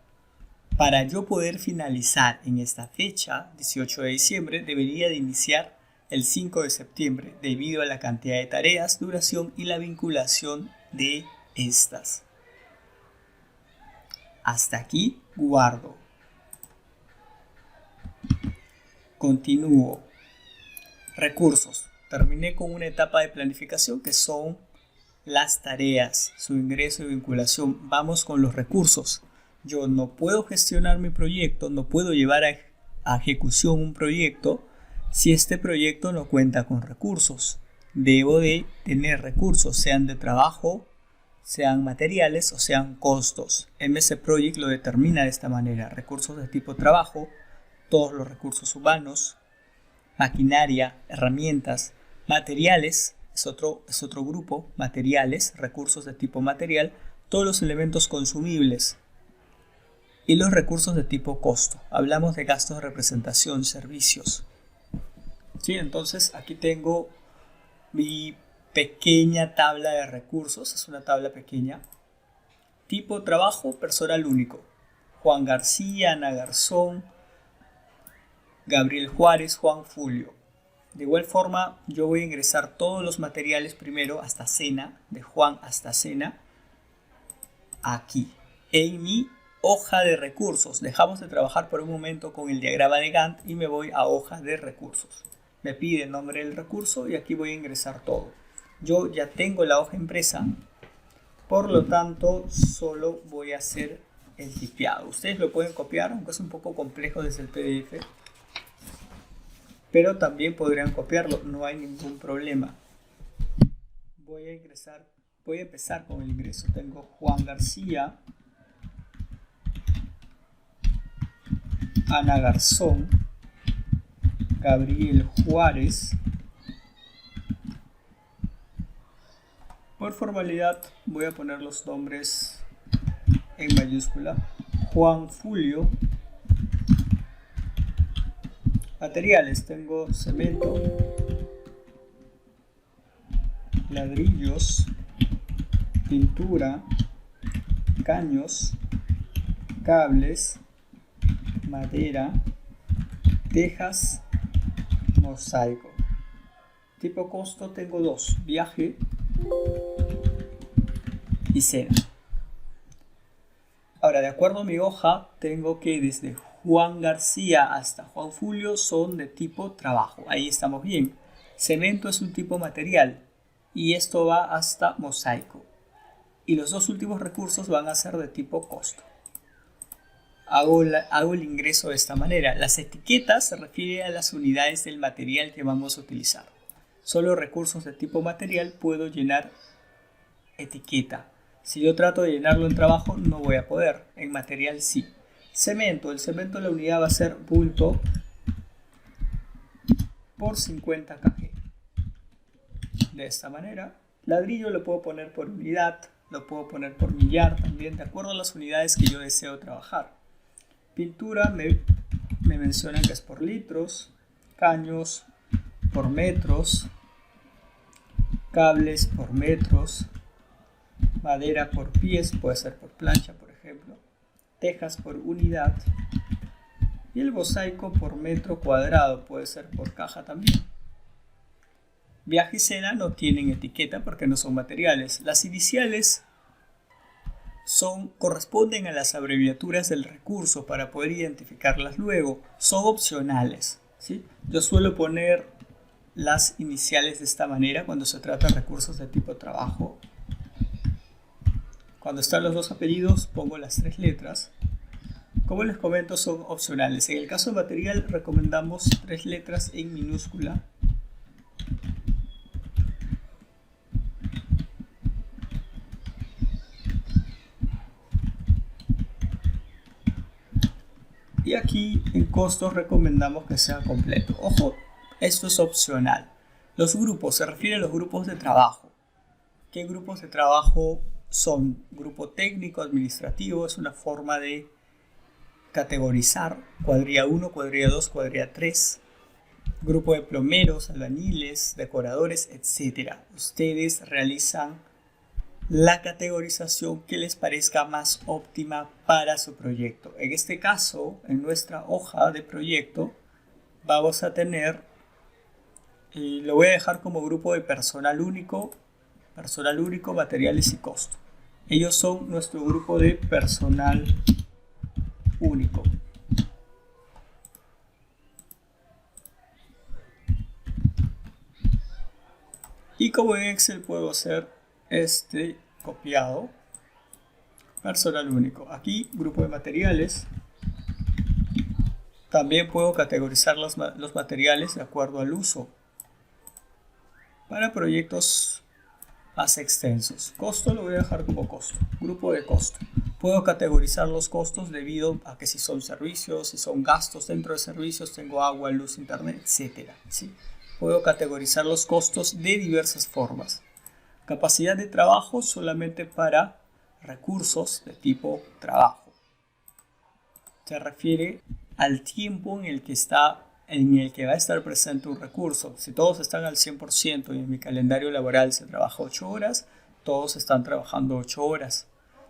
para yo poder finalizar en esta fecha, 18 de diciembre, debería de iniciar el 5 de septiembre debido a la cantidad de tareas, duración y la vinculación de estas. Hasta aquí guardo. Continúo. Recursos. Terminé con una etapa de planificación que son las tareas, su ingreso y vinculación. Vamos con los recursos. Yo no puedo gestionar mi proyecto, no puedo llevar a ejecución un proyecto si este proyecto no cuenta con recursos. Debo de tener recursos, sean de trabajo, sean materiales o sean costos. MS Project lo determina de esta manera: recursos de tipo trabajo, todos los recursos humanos, maquinaria, herramientas, materiales, es otro grupo, materiales, recursos de tipo material, todos los elementos consumibles y los recursos de tipo costo. Hablamos de gastos de representación, servicios. ¿Sí? Entonces aquí tengo mi pequeña tabla de recursos, es una tabla pequeña. Tipo trabajo, personal único: Juan García, Ana Garzón, Gabriel Juárez, Juan Fulio. De igual forma, yo voy a ingresar todos los materiales primero hasta cena, de Juan hasta cena, aquí, en mi hoja de recursos. Dejamos de trabajar por un momento con el diagrama de Gantt y me voy a hoja de recursos. Me pide el nombre del recurso y aquí voy a ingresar todo. Yo ya tengo la hoja impresa, por lo tanto solo voy a hacer el tipeado. Ustedes lo pueden copiar, aunque es un poco complejo desde el PDF, pero también podrían copiarlo, no hay ningún problema. Voy a empezar con el ingreso. Tengo Juan García, Ana Garzón, Gabriel Juárez. Por formalidad voy a poner los nombres en mayúscula. Juan Fulio. Materiales, tengo cemento, ladrillos, pintura, caños, cables, madera, tejas, mosaico. Tipo costo tengo dos: viaje y cena. Ahora, de acuerdo a mi hoja, tengo que desde Juan García hasta Juan Fulio son de tipo trabajo. Ahí estamos bien. Cemento es un tipo material y esto va hasta mosaico. Y los dos últimos recursos van a ser de tipo costo. Hago el ingreso de esta manera. Las etiquetas se refieren a las unidades del material que vamos a utilizar. Solo recursos de tipo material puedo llenar etiqueta. Si yo trato de llenarlo en trabajo, no voy a poder. En material sí. Cemento. El cemento, la unidad va a ser bulto por 50 kg. De esta manera. Ladrillo lo puedo poner por unidad, lo puedo poner por millar también, de acuerdo a las unidades que yo deseo trabajar. Pintura me mencionan que es por litros, caños por metros, cables por metros, madera por pies, puede ser por plancha por ejemplo, tejas por unidad y el mosaico por metro cuadrado, puede ser por caja también. Viaje y cena no tienen etiqueta porque no son materiales. Las iniciales corresponden a las abreviaturas del recurso para poder identificarlas luego. Son opcionales, ¿sí? Yo suelo poner las iniciales de esta manera cuando se trata de recursos de tipo trabajo. Cuando están los dos apellidos pongo las 3 letras. Como les comento, son opcionales. En el caso de material recomendamos 3 letras en minúscula. Y aquí en costos recomendamos que sea completo. Ojo, esto es opcional. Los grupos, se refiere a los grupos de trabajo. ¿Qué grupos de trabajo son? Grupo técnico, administrativo, es una forma de categorizar. Cuadrilla 1, cuadrilla 2, cuadrilla 3. Grupo de plomeros, albañiles, decoradores, etc. Ustedes realizan la categorización que les parezca más óptima para su proyecto. En este caso, en nuestra hoja de proyecto, vamos a tener, lo voy a dejar como grupo de personal único, materiales y costo. Ellos son nuestro grupo de personal único. Y como en Excel puedo hacer este copiado, personal único. Aquí, grupo de materiales. También puedo categorizar los materiales de acuerdo al uso. Para proyectos más extensos. Costo lo voy a dejar como costo, grupo de costo. Puedo categorizar los costos debido a que si son servicios, si son gastos dentro de servicios, tengo agua, luz, internet, etc. ¿Sí? Puedo categorizar los costos de diversas formas. Capacidad de trabajo solamente para recursos de tipo trabajo. Se refiere al tiempo en el que va a estar presente un recurso. Si todos están al 100% y en mi calendario laboral se trabaja 8 horas, todos están trabajando 8 horas.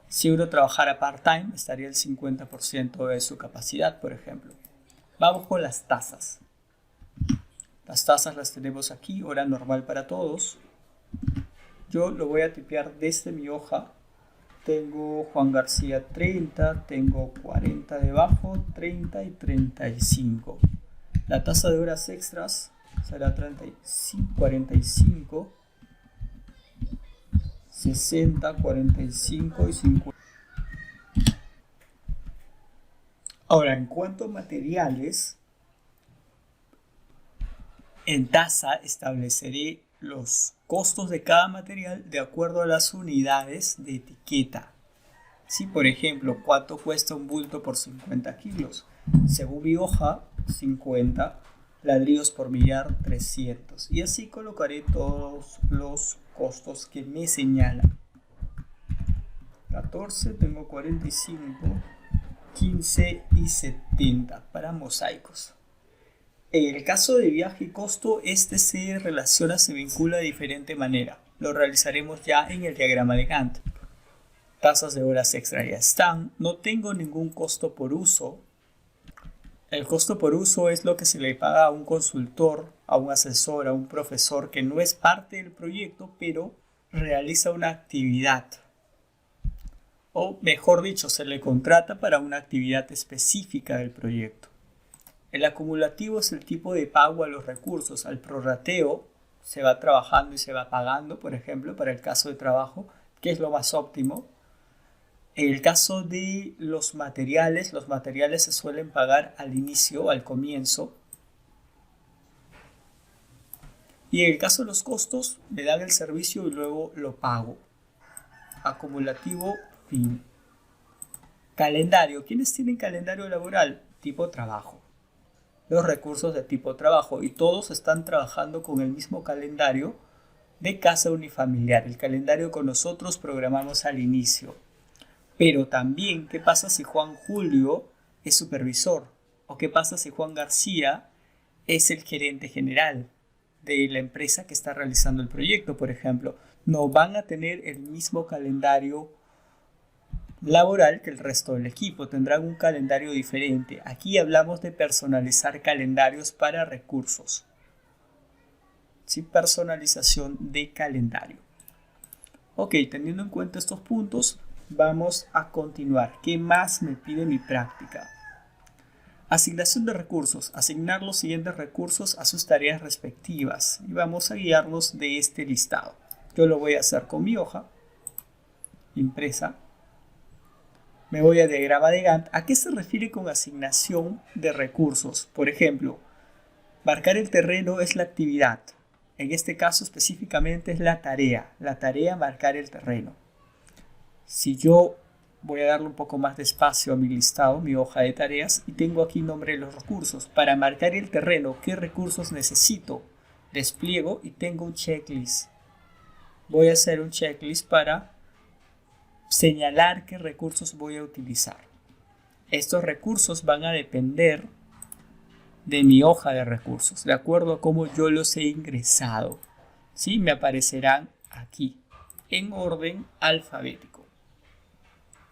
Si uno trabajara part-time, estaría el 50% de su capacidad, por ejemplo. Vamos con las tasas. Las tasas las tenemos aquí, hora normal para todos. Yo lo voy a tipear desde mi hoja. Tengo Juan García 30, tengo 40 debajo, 30 y 35. La tasa de horas extras será 35, 45, 60, 45 y 50. Ahora, en cuanto a materiales, en tasa estableceré los costos de cada material de acuerdo a las unidades de etiqueta. Si, por ejemplo, ¿cuánto cuesta un bulto por 50 kilos? Según mi hoja, 50, ladrillos por millar, 300. Y así colocaré todos los costos que me señalan. 14, tengo 45, 15 y 70 para mosaicos. En el caso de viaje y costo, este se vincula de diferente manera. Lo realizaremos ya en el diagrama de Gantt. Tasas de horas extra ya están. No tengo ningún costo por uso. El costo por uso es lo que se le paga a un consultor, a un asesor, a un profesor que no es parte del proyecto, pero realiza una actividad. O mejor dicho, se le contrata para una actividad específica del proyecto. El acumulativo es el tipo de pago a los recursos. Al prorrateo se va trabajando y se va pagando, por ejemplo, para el caso de trabajo, que es lo más óptimo. En el caso de los materiales se suelen pagar al inicio, al comienzo. Y en el caso de los costos, me dan el servicio y luego lo pago. Acumulativo, fin. Calendario. ¿Quiénes tienen calendario laboral? Tipo trabajo. Los recursos de tipo trabajo. Y todos están trabajando con el mismo calendario de casa unifamiliar. El calendario que nosotros programamos al inicio. Pero también, ¿qué pasa si Juan Julio es supervisor? ¿O qué pasa si Juan García es el gerente general de la empresa que está realizando el proyecto, por ejemplo? No van a tener el mismo calendario laboral que el resto del equipo. Tendrán un calendario diferente. Aquí hablamos de personalizar calendarios para recursos. ¿Sí? Personalización de calendario. Ok, teniendo en cuenta estos puntos, vamos a continuar. ¿Qué más me pide mi práctica? Asignación de recursos. Asignar los siguientes recursos a sus tareas respectivas. Y vamos a guiarnos de este listado. Yo lo voy a hacer con mi hoja impresa. Me voy a diagrama de Gantt. ¿A qué se refiere con asignación de recursos? Por ejemplo, marcar el terreno es la actividad. En este caso específicamente es la tarea. La tarea marcar el terreno. Si yo voy a darle un poco más de espacio a mi listado, mi hoja de tareas, y tengo aquí nombre de los recursos. Para marcar el terreno, ¿qué recursos necesito? Despliego y tengo un checklist. Voy a hacer un checklist para señalar qué recursos voy a utilizar. Estos recursos van a depender de mi hoja de recursos, de acuerdo a cómo yo los he ingresado. ¿Sí? Me aparecerán aquí, en orden alfabético.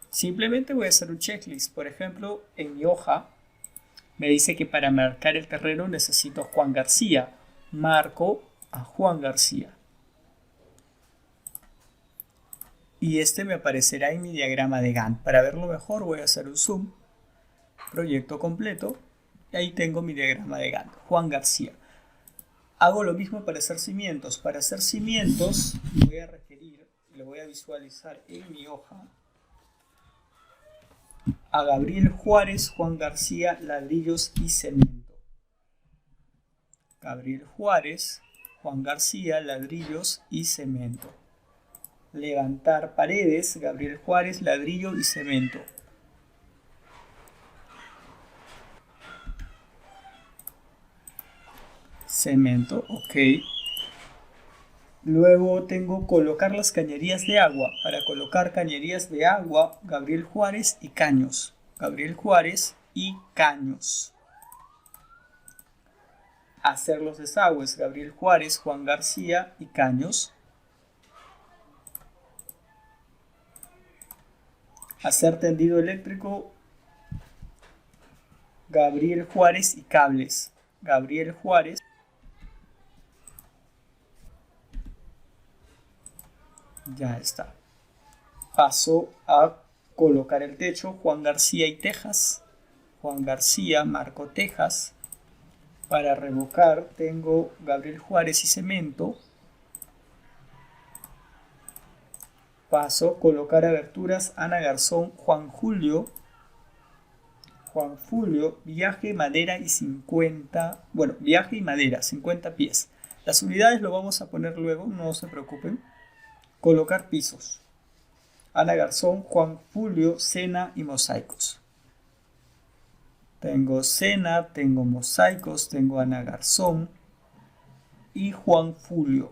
Simplemente voy a hacer un checklist. Por ejemplo, en mi hoja me dice que para marcar el terreno necesito Juan García. Marco a Juan García. Y este me aparecerá en mi diagrama de Gantt. Para verlo mejor voy a hacer un zoom. Proyecto completo. Y ahí tengo mi diagrama de Gantt. Juan García. Hago lo mismo para hacer cimientos. Para hacer cimientos voy a requerir, lo voy a visualizar en mi hoja, a Gabriel Juárez, Juan García, ladrillos y cemento. Gabriel Juárez, Juan García, ladrillos y cemento. Levantar paredes, Gabriel Juárez, ladrillo y cemento. Cemento, ok. Luego tengo colocar las cañerías de agua. Para colocar cañerías de agua, Gabriel Juárez y Caños. Gabriel Juárez y Caños. Hacer los desagües, Gabriel Juárez, Juan García y Caños. Hacer tendido eléctrico, Gabriel Juárez y cables. Gabriel Juárez. Ya está. Paso a colocar el techo, Juan García y tejas. Juan García, Marco Tejas. Para revocar tengo Gabriel Juárez y cemento. Paso a colocar aberturas, Ana Garzón, Juan Julio. Juan Julio, viaje, madera y 50. Bueno, viaje y madera, 50 pies. Las unidades lo vamos a poner luego, no se preocupen. Colocar pisos. Ana Garzón, Juan Julio, cena y mosaicos. Tengo cena, tengo mosaicos, tengo Ana Garzón y Juan Julio.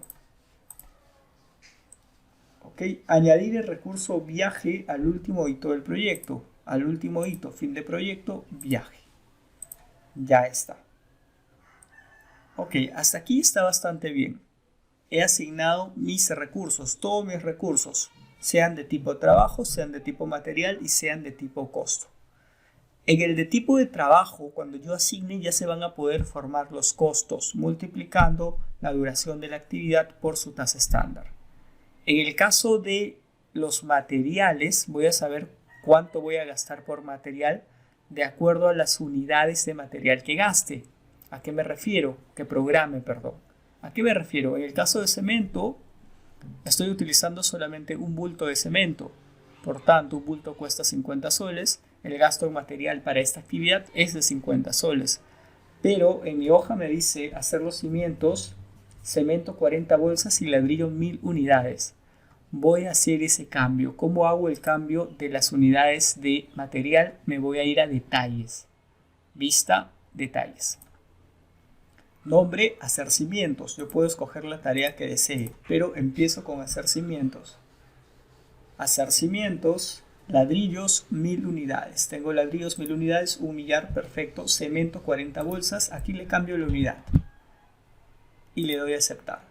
Ok, añadir el recurso viaje al último hito del proyecto. Al último hito, fin de proyecto, viaje. Ya está. Ok, hasta aquí está bastante bien. He asignado mis recursos, todos mis recursos, sean de tipo trabajo, sean de tipo material y sean de tipo costo. En el de tipo de trabajo, cuando yo asigne, ya se van a poder formar los costos, multiplicando la duración de la actividad por su tasa estándar. En el caso de los materiales, voy a saber cuánto voy a gastar por material de acuerdo a las unidades de material que gaste. ¿A qué me refiero? Que programe, perdón. ¿A qué me refiero? En el caso de cemento, estoy utilizando solamente un bulto de cemento. Por tanto, un bulto cuesta 50 soles. El gasto en material para esta actividad es de 50 soles. Pero en mi hoja me dice hacer los cimientos, cemento 40 bolsas y ladrillo 1000 unidades. Voy a hacer ese cambio. ¿Cómo hago el cambio de las unidades de material? Me voy a ir a detalles. Vista, detalles. Nombre, hacer cimientos. Yo puedo escoger la tarea que desee, pero empiezo con hacer cimientos. Hacer cimientos, ladrillos 1000 unidades. Tengo ladrillos 1000 unidades, un millar, perfecto. Cemento 40 bolsas, aquí le cambio la unidad. Y le doy a aceptar.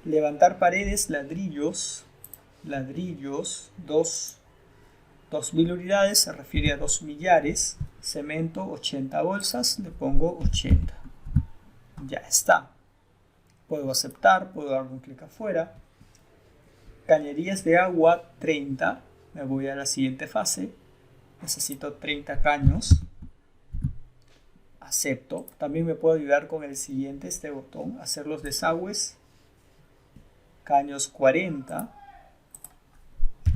Levantar paredes, ladrillos 2000 unidades, se refiere a 2 millares. Cemento 80 bolsas, le pongo 80. Ya está. Puedo aceptar, puedo dar un clic afuera. Cañerías de agua 30. Me voy a la siguiente fase. Necesito 30 caños. Acepto. También me puedo ayudar con el siguiente, este botón. Hacer los desagües. Caños 40.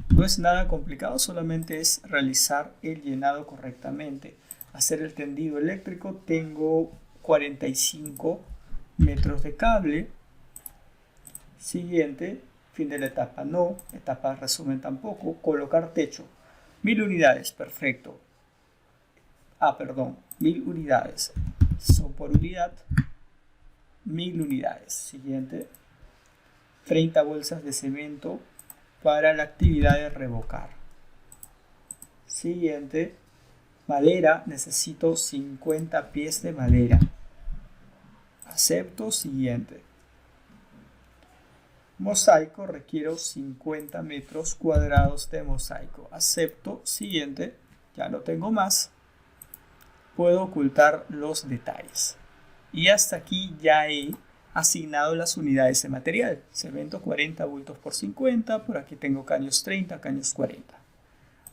No es nada complicado, solamente es realizar el llenado correctamente. Hacer el tendido eléctrico. Tengo 45 metros de cable. Siguiente, fin de la etapa no, etapa resumen tampoco. Colocar techo, 1000 unidades, perfecto. 1000 unidades. Son por unidad, 1000 unidades. Siguiente, 30 bolsas de cemento para la actividad de revocar. Siguiente, madera, necesito 50 pies de madera. Acepto, siguiente. Mosaico, requiero 50 metros cuadrados de mosaico. Acepto, siguiente. Ya no tengo más. Puedo ocultar los detalles. Y hasta aquí ya he asignado las unidades de material. Cemento 40 bultos por 50. Por aquí tengo caños 30, caños 40.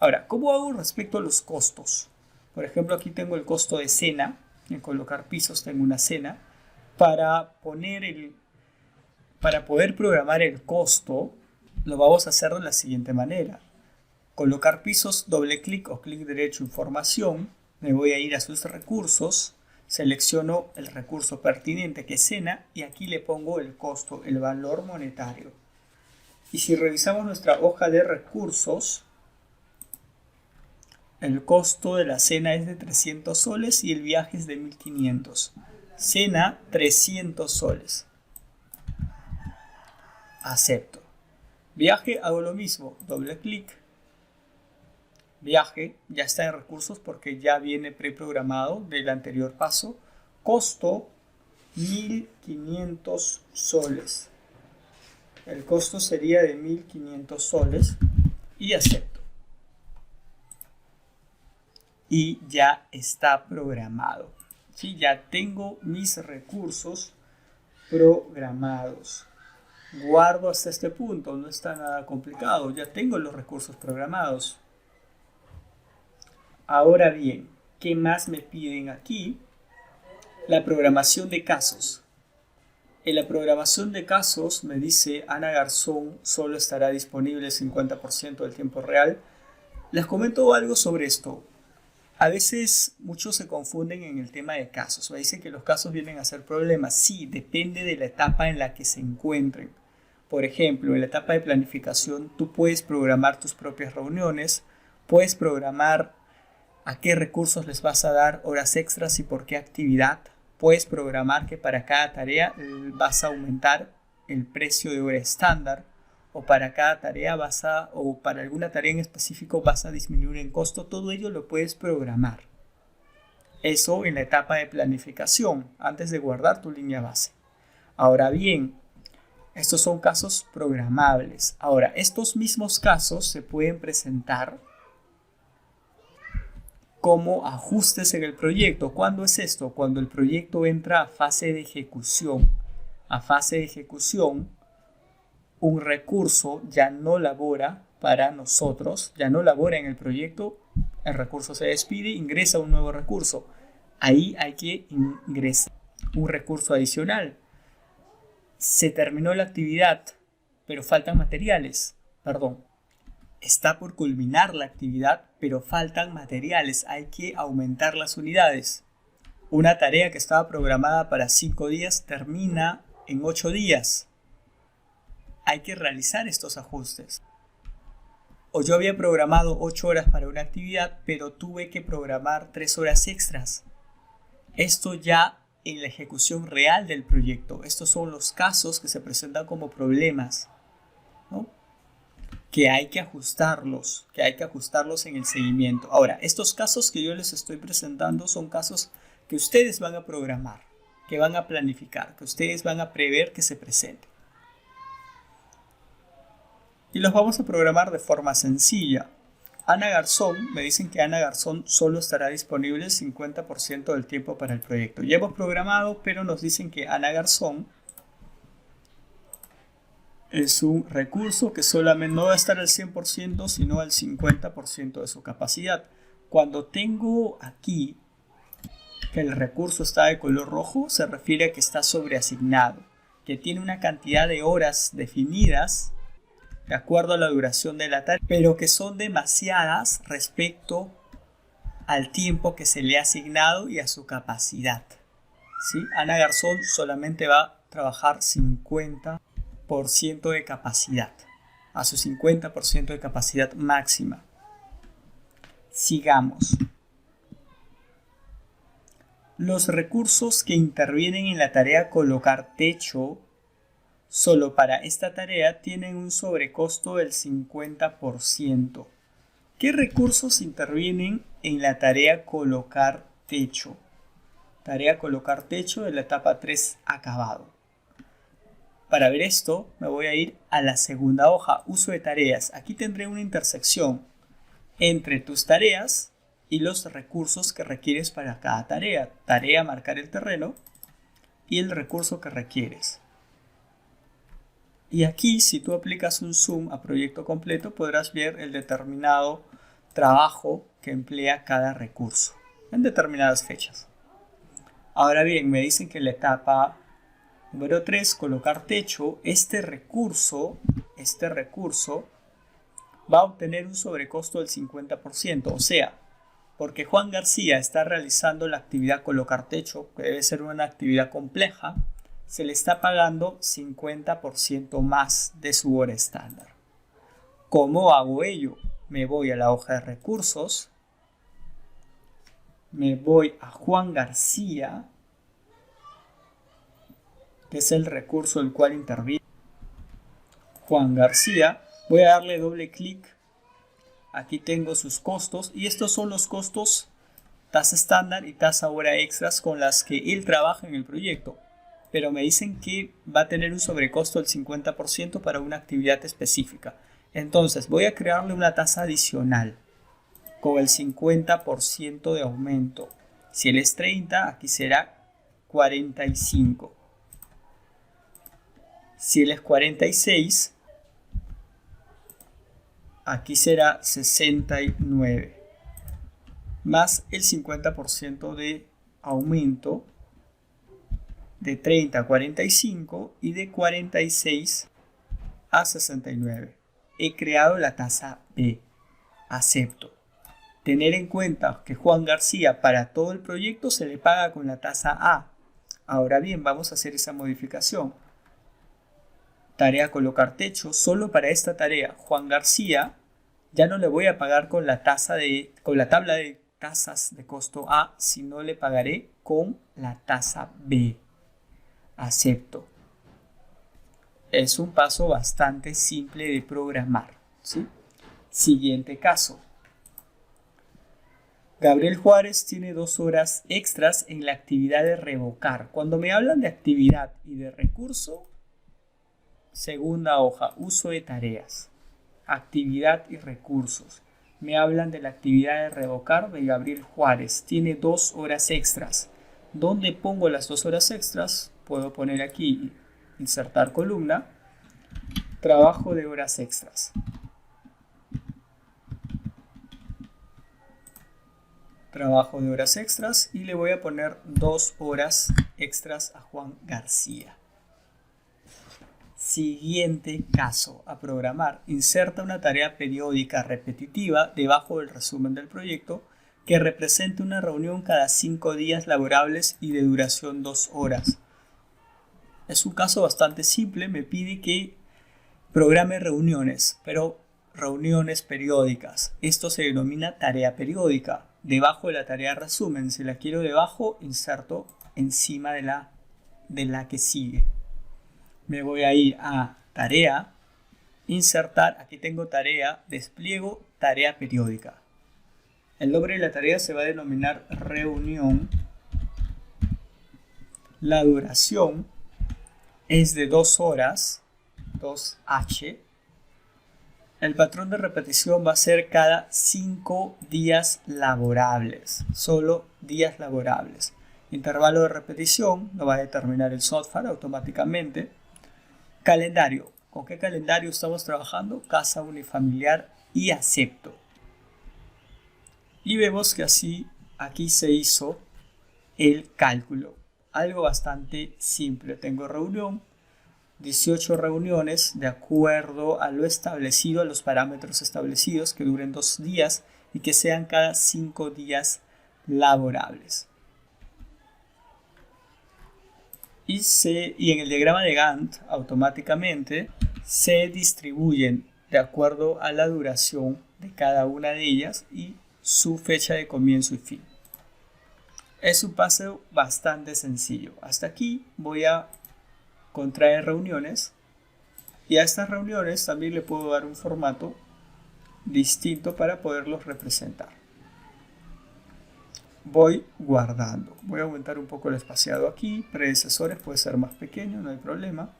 Ahora, ¿cómo hago respecto a los costos? Por ejemplo, aquí tengo el costo de cena. En colocar pisos tengo una cena. Para poder programar el costo, lo vamos a hacer de la siguiente manera. Colocar pisos, doble clic o clic derecho, información. Me voy a ir a sus recursos. Selecciono el recurso pertinente que es cena y aquí le pongo el costo, el valor monetario. Y si revisamos nuestra hoja de recursos, el costo de la cena es de 300 soles y el viaje es de 1500. Cena, 300 soles. Acepto. Viaje, hago lo mismo. Doble clic. Viaje, ya está en recursos porque ya viene preprogramado del anterior paso. Costo, 1500 soles. El costo sería de 1500 soles y acepto. Y ya está programado. ¿Sí? Ya tengo mis recursos programados. Guardo hasta este punto, no está nada complicado. Ya tengo los recursos programados. Ahora bien, ¿qué más me piden aquí? La programación de casos. En la programación de casos me dice Ana Garzón solo estará disponible el 50% del tiempo real. Les comento algo sobre esto. A veces muchos se confunden en el tema de casos. Me dicen que los casos vienen a ser problemas. Sí, depende de la etapa en la que se encuentren. Por ejemplo, en la etapa de planificación tú puedes programar tus propias reuniones, puedes programar a qué recursos les vas a dar horas extras y por qué actividad. Puedes programar que para cada tarea vas a aumentar el precio de hora estándar o para cada tarea o para alguna tarea en específico vas a disminuir en costo. Todo ello lo puedes programar. Eso en la etapa de planificación, antes de guardar tu línea base. Ahora bien, estos son casos programables. Ahora, estos mismos casos se pueden presentar como ajustes en el proyecto. ¿Cuándo es esto? Cuando el proyecto entra a fase de ejecución. A fase de ejecución, un recurso ya no labora para nosotros, ya no labora en el proyecto, el recurso se despide, ingresa un nuevo recurso. Ahí hay que ingresar un recurso adicional. Se terminó la actividad, pero faltan materiales. Está por culminar la actividad, pero faltan materiales. Hay que aumentar las unidades. Una tarea que estaba programada para 5 días termina en 8 días. Hay que realizar estos ajustes. O yo había programado 8 horas para una actividad, pero tuve que programar 3 horas extras. Esto ya en la ejecución real del proyecto. Estos son los casos que se presentan como problemas, ¿no? Que hay que ajustarlos en el seguimiento. Ahora, estos casos que yo les estoy presentando son casos que ustedes van a programar, que van a planificar, que ustedes van a prever que se presenten. Y los vamos a programar de forma sencilla. Ana Garzón, me dicen que Ana Garzón solo estará disponible el 50% del tiempo para el proyecto. Ya hemos programado, pero nos dicen que Ana Garzón es un recurso que solamente no va a estar al 100%, sino al 50% de su capacidad. Cuando tengo aquí que el recurso está de color rojo, se refiere a que está sobreasignado, que tiene una cantidad de horas definidas de acuerdo a la duración de la tarea, pero que son demasiadas respecto al tiempo que se le ha asignado y a su capacidad. ¿Sí? Ana Garzón solamente va a trabajar 50% de capacidad, a su 50% de capacidad máxima. Sigamos. Los recursos que intervienen en la tarea colocar techo solo para esta tarea tienen un sobrecosto del 50%. ¿Qué recursos intervienen en la tarea colocar techo? Tarea colocar techo de la etapa 3 acabado. Para ver esto, me voy a ir a la segunda hoja, uso de tareas. Aquí tendré una intersección entre tus tareas y los recursos que requieres para cada tarea. Tarea, marcar el terreno y el recurso que requieres. Y aquí, si tú aplicas un zoom a proyecto completo, podrás ver el determinado trabajo que emplea cada recurso en determinadas fechas. Ahora bien, me dicen que en la etapa número 3, colocar techo, este recurso va a obtener un sobrecosto del 50%. O sea, porque Juan García está realizando la actividad colocar techo, que debe ser una actividad compleja, se le está pagando 50% más de su hora estándar. ¿Cómo hago ello? Me voy a la hoja de recursos, me voy a Juan García, que es el recurso el cual interviene Juan García. Voy a darle doble clic. Aquí tengo sus costos y estos son los costos tasa estándar y tasa hora extras con las que él trabaja en el proyecto. Pero me dicen que va a tener un sobrecosto del 50% para una actividad específica. Entonces voy a crearle una tasa adicional con el 50% de aumento. Si él es 30, aquí será 45. Si él es 46, aquí será 69. Más el 50% de aumento de 30 a 45 y de 46 a 69. He creado la tasa B. Acepto. Tener en cuenta que Juan García para todo el proyecto se le paga con la tasa A. Ahora bien, vamos a hacer esa modificación. Tarea colocar techo. Solo para esta tarea, Juan García ya no le voy a pagar con la tabla de tasas de costo A, sino le pagaré con la tasa B. Acepto. Es un paso bastante simple de programar, ¿sí? Siguiente caso. Gabriel Juárez tiene 2 horas extras en la actividad de revocar. Cuando me hablan de actividad y de recurso, segunda hoja, uso de tareas, actividad y recursos. Me hablan de la actividad de revocar de Gabriel Juárez. Tiene 2 horas extras. ¿Dónde pongo las 2 horas extras? Puedo poner aquí, insertar columna, trabajo de horas extras. Trabajo de horas extras y le voy a poner 2 horas extras a Juan García. Siguiente caso a programar. Inserta una tarea periódica repetitiva debajo del resumen del proyecto que represente una reunión cada 5 días laborables y de duración 2 horas. Es un caso bastante simple. Me pide que programe reuniones, pero reuniones periódicas. Esto se denomina tarea periódica. Debajo de la tarea resumen, si la quiero debajo, inserto encima de la que sigue. Me voy a ir a tarea, insertar, aquí tengo tarea, despliego, tarea periódica. El nombre de la tarea se va a denominar reunión. La duración es de 2 horas, 2H. El patrón de repetición va a ser cada 5 días laborables, solo días laborables. Intervalo de repetición lo va a determinar el software automáticamente. Calendario. ¿Con qué calendario estamos trabajando? Casa unifamiliar y acepto. Y vemos que así aquí se hizo el cálculo. Algo bastante simple. Tengo reunión, 18 reuniones de acuerdo a lo establecido, a los parámetros establecidos, que duren 2 días y que sean cada 5 días laborables. Y en el diagrama de Gantt automáticamente se distribuyen de acuerdo a la duración de cada una de ellas y su fecha de comienzo y fin. Es un paso bastante sencillo. Hasta aquí voy a contraer reuniones y a estas reuniones también le puedo dar un formato distinto para poderlos representar. Voy guardando. Voy a aumentar un poco el espaciado aquí. Predecesores puede ser más pequeño, no hay problema.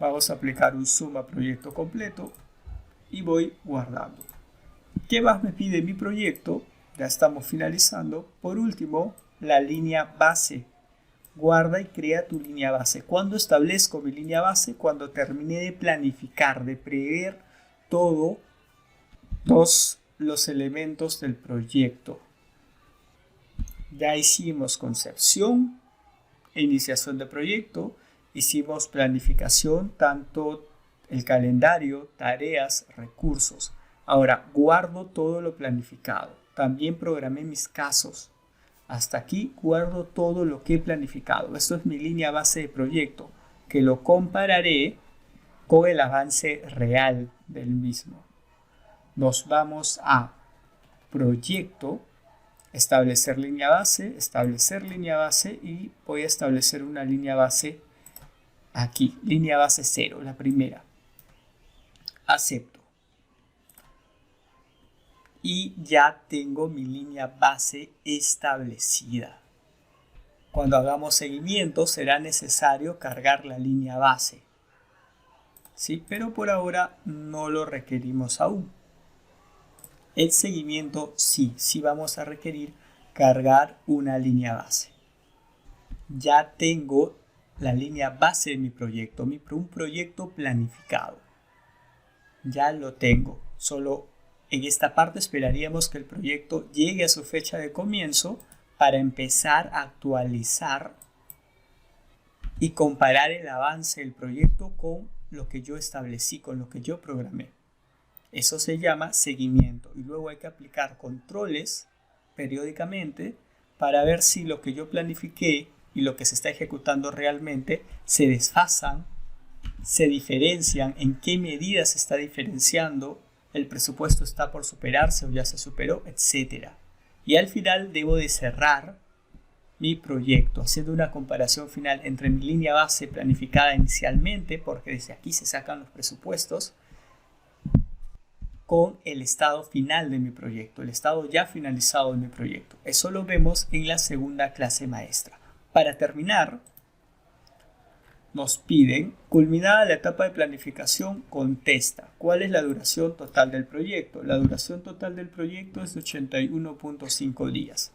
Vamos a aplicar un zoom a proyecto completo y voy guardando. ¿Qué más me pide mi proyecto? Ya estamos finalizando. Por último, la línea base. Guarda y crea tu línea base. ¿Cuándo establezco mi línea base? Cuando termine de planificar, de prever todos los elementos del proyecto. Ya hicimos concepción e iniciación de proyecto. Hicimos planificación, tanto el calendario, tareas, recursos. Ahora guardo todo lo planificado. También programé mis casos. Hasta aquí guardo todo lo que he planificado. Esto es mi línea base de proyecto, que lo compararé con el avance real del mismo. Nos vamos a proyecto, establecer línea base y voy a establecer una línea base aquí, línea base 0, la primera. Acepto. Y ya tengo mi línea base establecida. Cuando hagamos seguimiento será necesario cargar la línea base. ¿Sí? Pero por ahora no lo requerimos aún. El seguimiento sí vamos a requerir cargar una línea base. Ya tengo la línea base de mi proyecto, un proyecto planificado. Ya lo tengo. Solo en esta parte esperaríamos que el proyecto llegue a su fecha de comienzo para empezar a actualizar y comparar el avance del proyecto con lo que yo establecí, con lo que yo programé. Eso se llama seguimiento y luego hay que aplicar controles periódicamente para ver si lo que yo planifiqué y lo que se está ejecutando realmente se desfasan, se diferencian, en qué medida se está diferenciando, el presupuesto está por superarse o ya se superó, etc. Y al final debo de cerrar mi proyecto haciendo una comparación final entre mi línea base planificada inicialmente, porque desde aquí se sacan los presupuestos, con el estado final de mi proyecto, el estado ya finalizado de mi proyecto. Eso lo vemos en la segunda clase maestra. Para terminar, nos piden, culminada la etapa de planificación, contesta. ¿Cuál es la duración total del proyecto? La duración total del proyecto es de 81.5 días.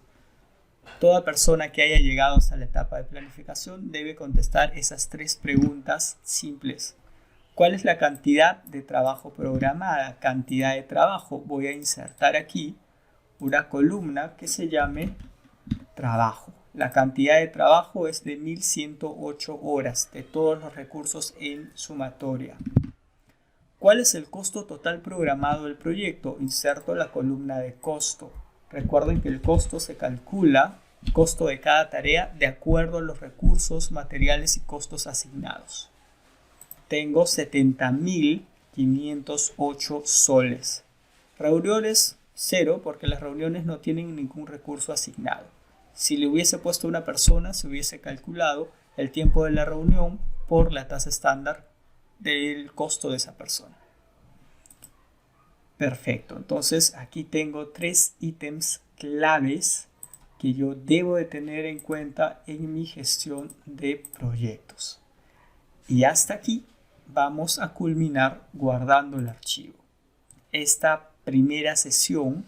Toda persona que haya llegado hasta la etapa de planificación debe contestar esas 3 preguntas simples. ¿Cuál es la cantidad de trabajo programada? Cantidad de trabajo. Voy a insertar aquí una columna que se llame trabajo. La cantidad de trabajo es de 1108 horas de todos los recursos en sumatoria. ¿Cuál es el costo total programado del proyecto? Inserto la columna de costo. Recuerden que el costo se calcula, costo de cada tarea, de acuerdo a los recursos, materiales y costos asignados. Tengo 70.508 soles. Reuniones 0 porque las reuniones no tienen ningún recurso asignado. Si le hubiese puesto una persona, se hubiese calculado el tiempo de la reunión por la tasa estándar del costo de esa persona. Perfecto, entonces aquí tengo 3 ítems claves que yo debo de tener en cuenta en mi gestión de proyectos. Y hasta aquí vamos a culminar guardando el archivo. Esta primera sesión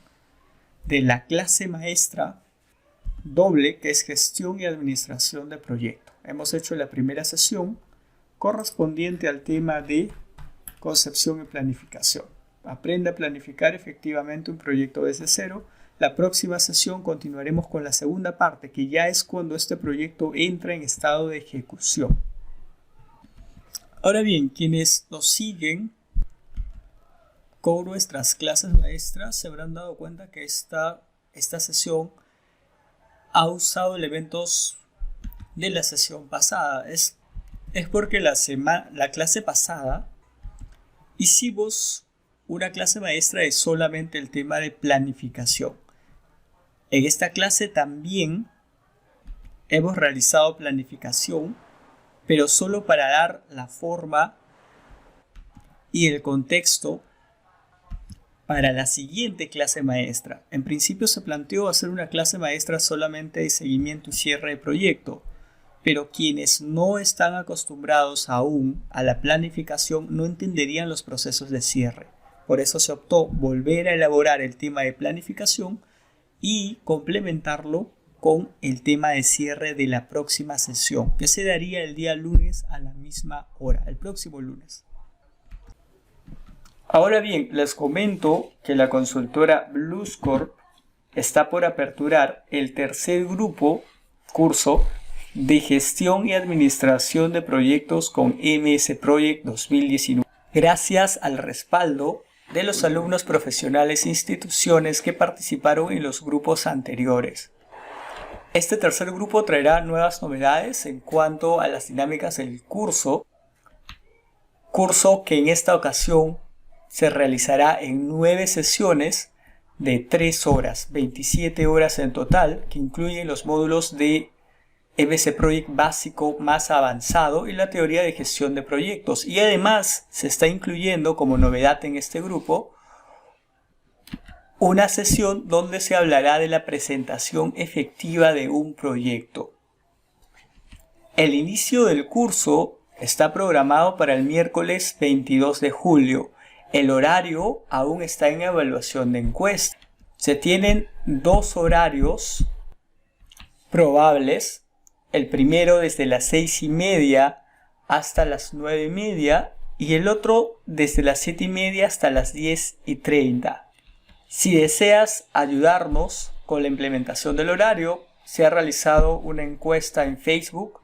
de la clase maestra doble, que es gestión y administración de proyecto. Hemos hecho la primera sesión correspondiente al tema de concepción y planificación. Aprende a planificar efectivamente un proyecto desde cero. La próxima sesión continuaremos con la segunda parte, que ya es cuando este proyecto entra en estado de ejecución. Ahora bien, quienes nos siguen con nuestras clases maestras se habrán dado cuenta que esta sesión ha usado elementos de la sesión pasada. Es porque la clase pasada hicimos una clase maestra de solamente el tema de planificación. En esta clase también hemos realizado planificación, pero solo para dar la forma y el contexto para la siguiente clase maestra. En principio se planteó hacer una clase maestra solamente de seguimiento y cierre de proyecto, pero quienes no están acostumbrados aún a la planificación no entenderían los procesos de cierre. Por eso se optó volver a elaborar el tema de planificación y complementarlo con el tema de cierre de la próxima sesión, que se daría el día lunes a la misma hora, el próximo lunes. Ahora bien, les comento que la consultora Bluescorp está por aperturar el tercer curso de gestión y administración de proyectos con MS Project 2019. Gracias al respaldo de los alumnos profesionales e instituciones que participaron en los grupos anteriores. Este tercer grupo traerá nuevas novedades en cuanto a las dinámicas del curso que en esta ocasión se realizará en 9 sesiones de 3 horas, 27 horas en total, que incluyen los módulos de MC Project básico más avanzado y la teoría de gestión de proyectos. Y además se está incluyendo como novedad en este grupo una sesión donde se hablará de la presentación efectiva de un proyecto. El inicio del curso está programado para el miércoles 22 de julio. El horario aún está en evaluación de encuesta. Se tienen 2 horarios probables. El primero desde las 6:30 hasta las 9:30 y el otro desde las 7:30 hasta las 10:30. Si deseas ayudarnos con la implementación del horario, se ha realizado una encuesta en Facebook.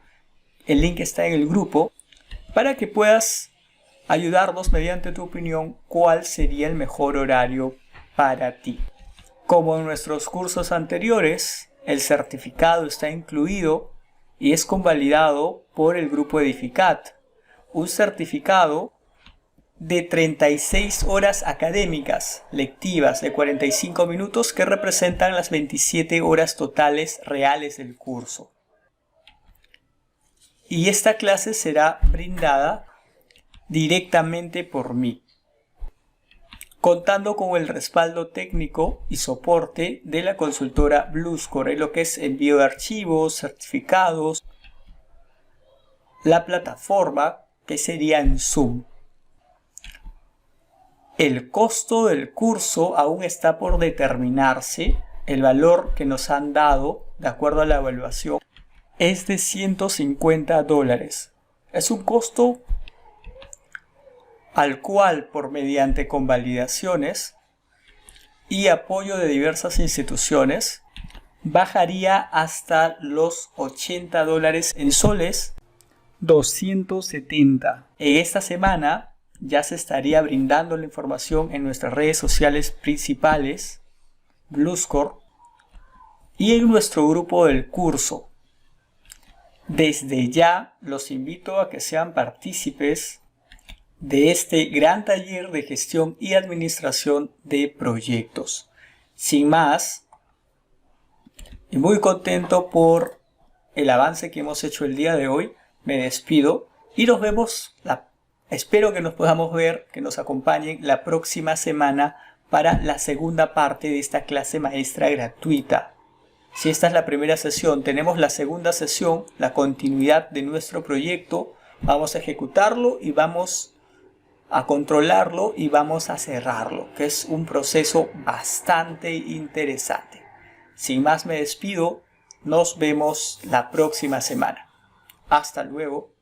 El link está en el grupo para que puedas ayudarnos mediante tu opinión cuál sería el mejor horario para ti. Como en nuestros cursos anteriores, el certificado está incluido y es convalidado por el grupo Edificat. Un certificado de 36 horas académicas lectivas de 45 minutos que representan las 27 horas totales reales del curso. Y esta clase será brindada directamente por mí, contando con el respaldo técnico y soporte de la consultora Bluescore, lo que es envío de archivos, certificados, la plataforma que sería en Zoom. El costo del curso aún está por determinarse. El valor que nos han dado, de acuerdo a la evaluación, es de $150. Es un costo al cual, por mediante convalidaciones y apoyo de diversas instituciones, bajaría hasta los $80 en soles, 270. En esta semana ya se estaría brindando la información en nuestras redes sociales principales, Bluescore, y en nuestro grupo del curso. Desde ya los invito a que sean partícipes de este gran taller de gestión y administración de proyectos. Sin más, y muy contento por el avance que hemos hecho el día de hoy, me despido y nos vemos espero que nos podamos ver, que nos acompañen la próxima semana para la segunda parte de esta clase maestra gratuita. Si esta es la primera sesión, tenemos la segunda sesión, la continuidad de nuestro proyecto. Vamos a ejecutarlo y vamos a controlarlo y vamos a cerrarlo, que es un proceso bastante interesante. Sin más me despido, nos vemos la próxima semana. Hasta luego.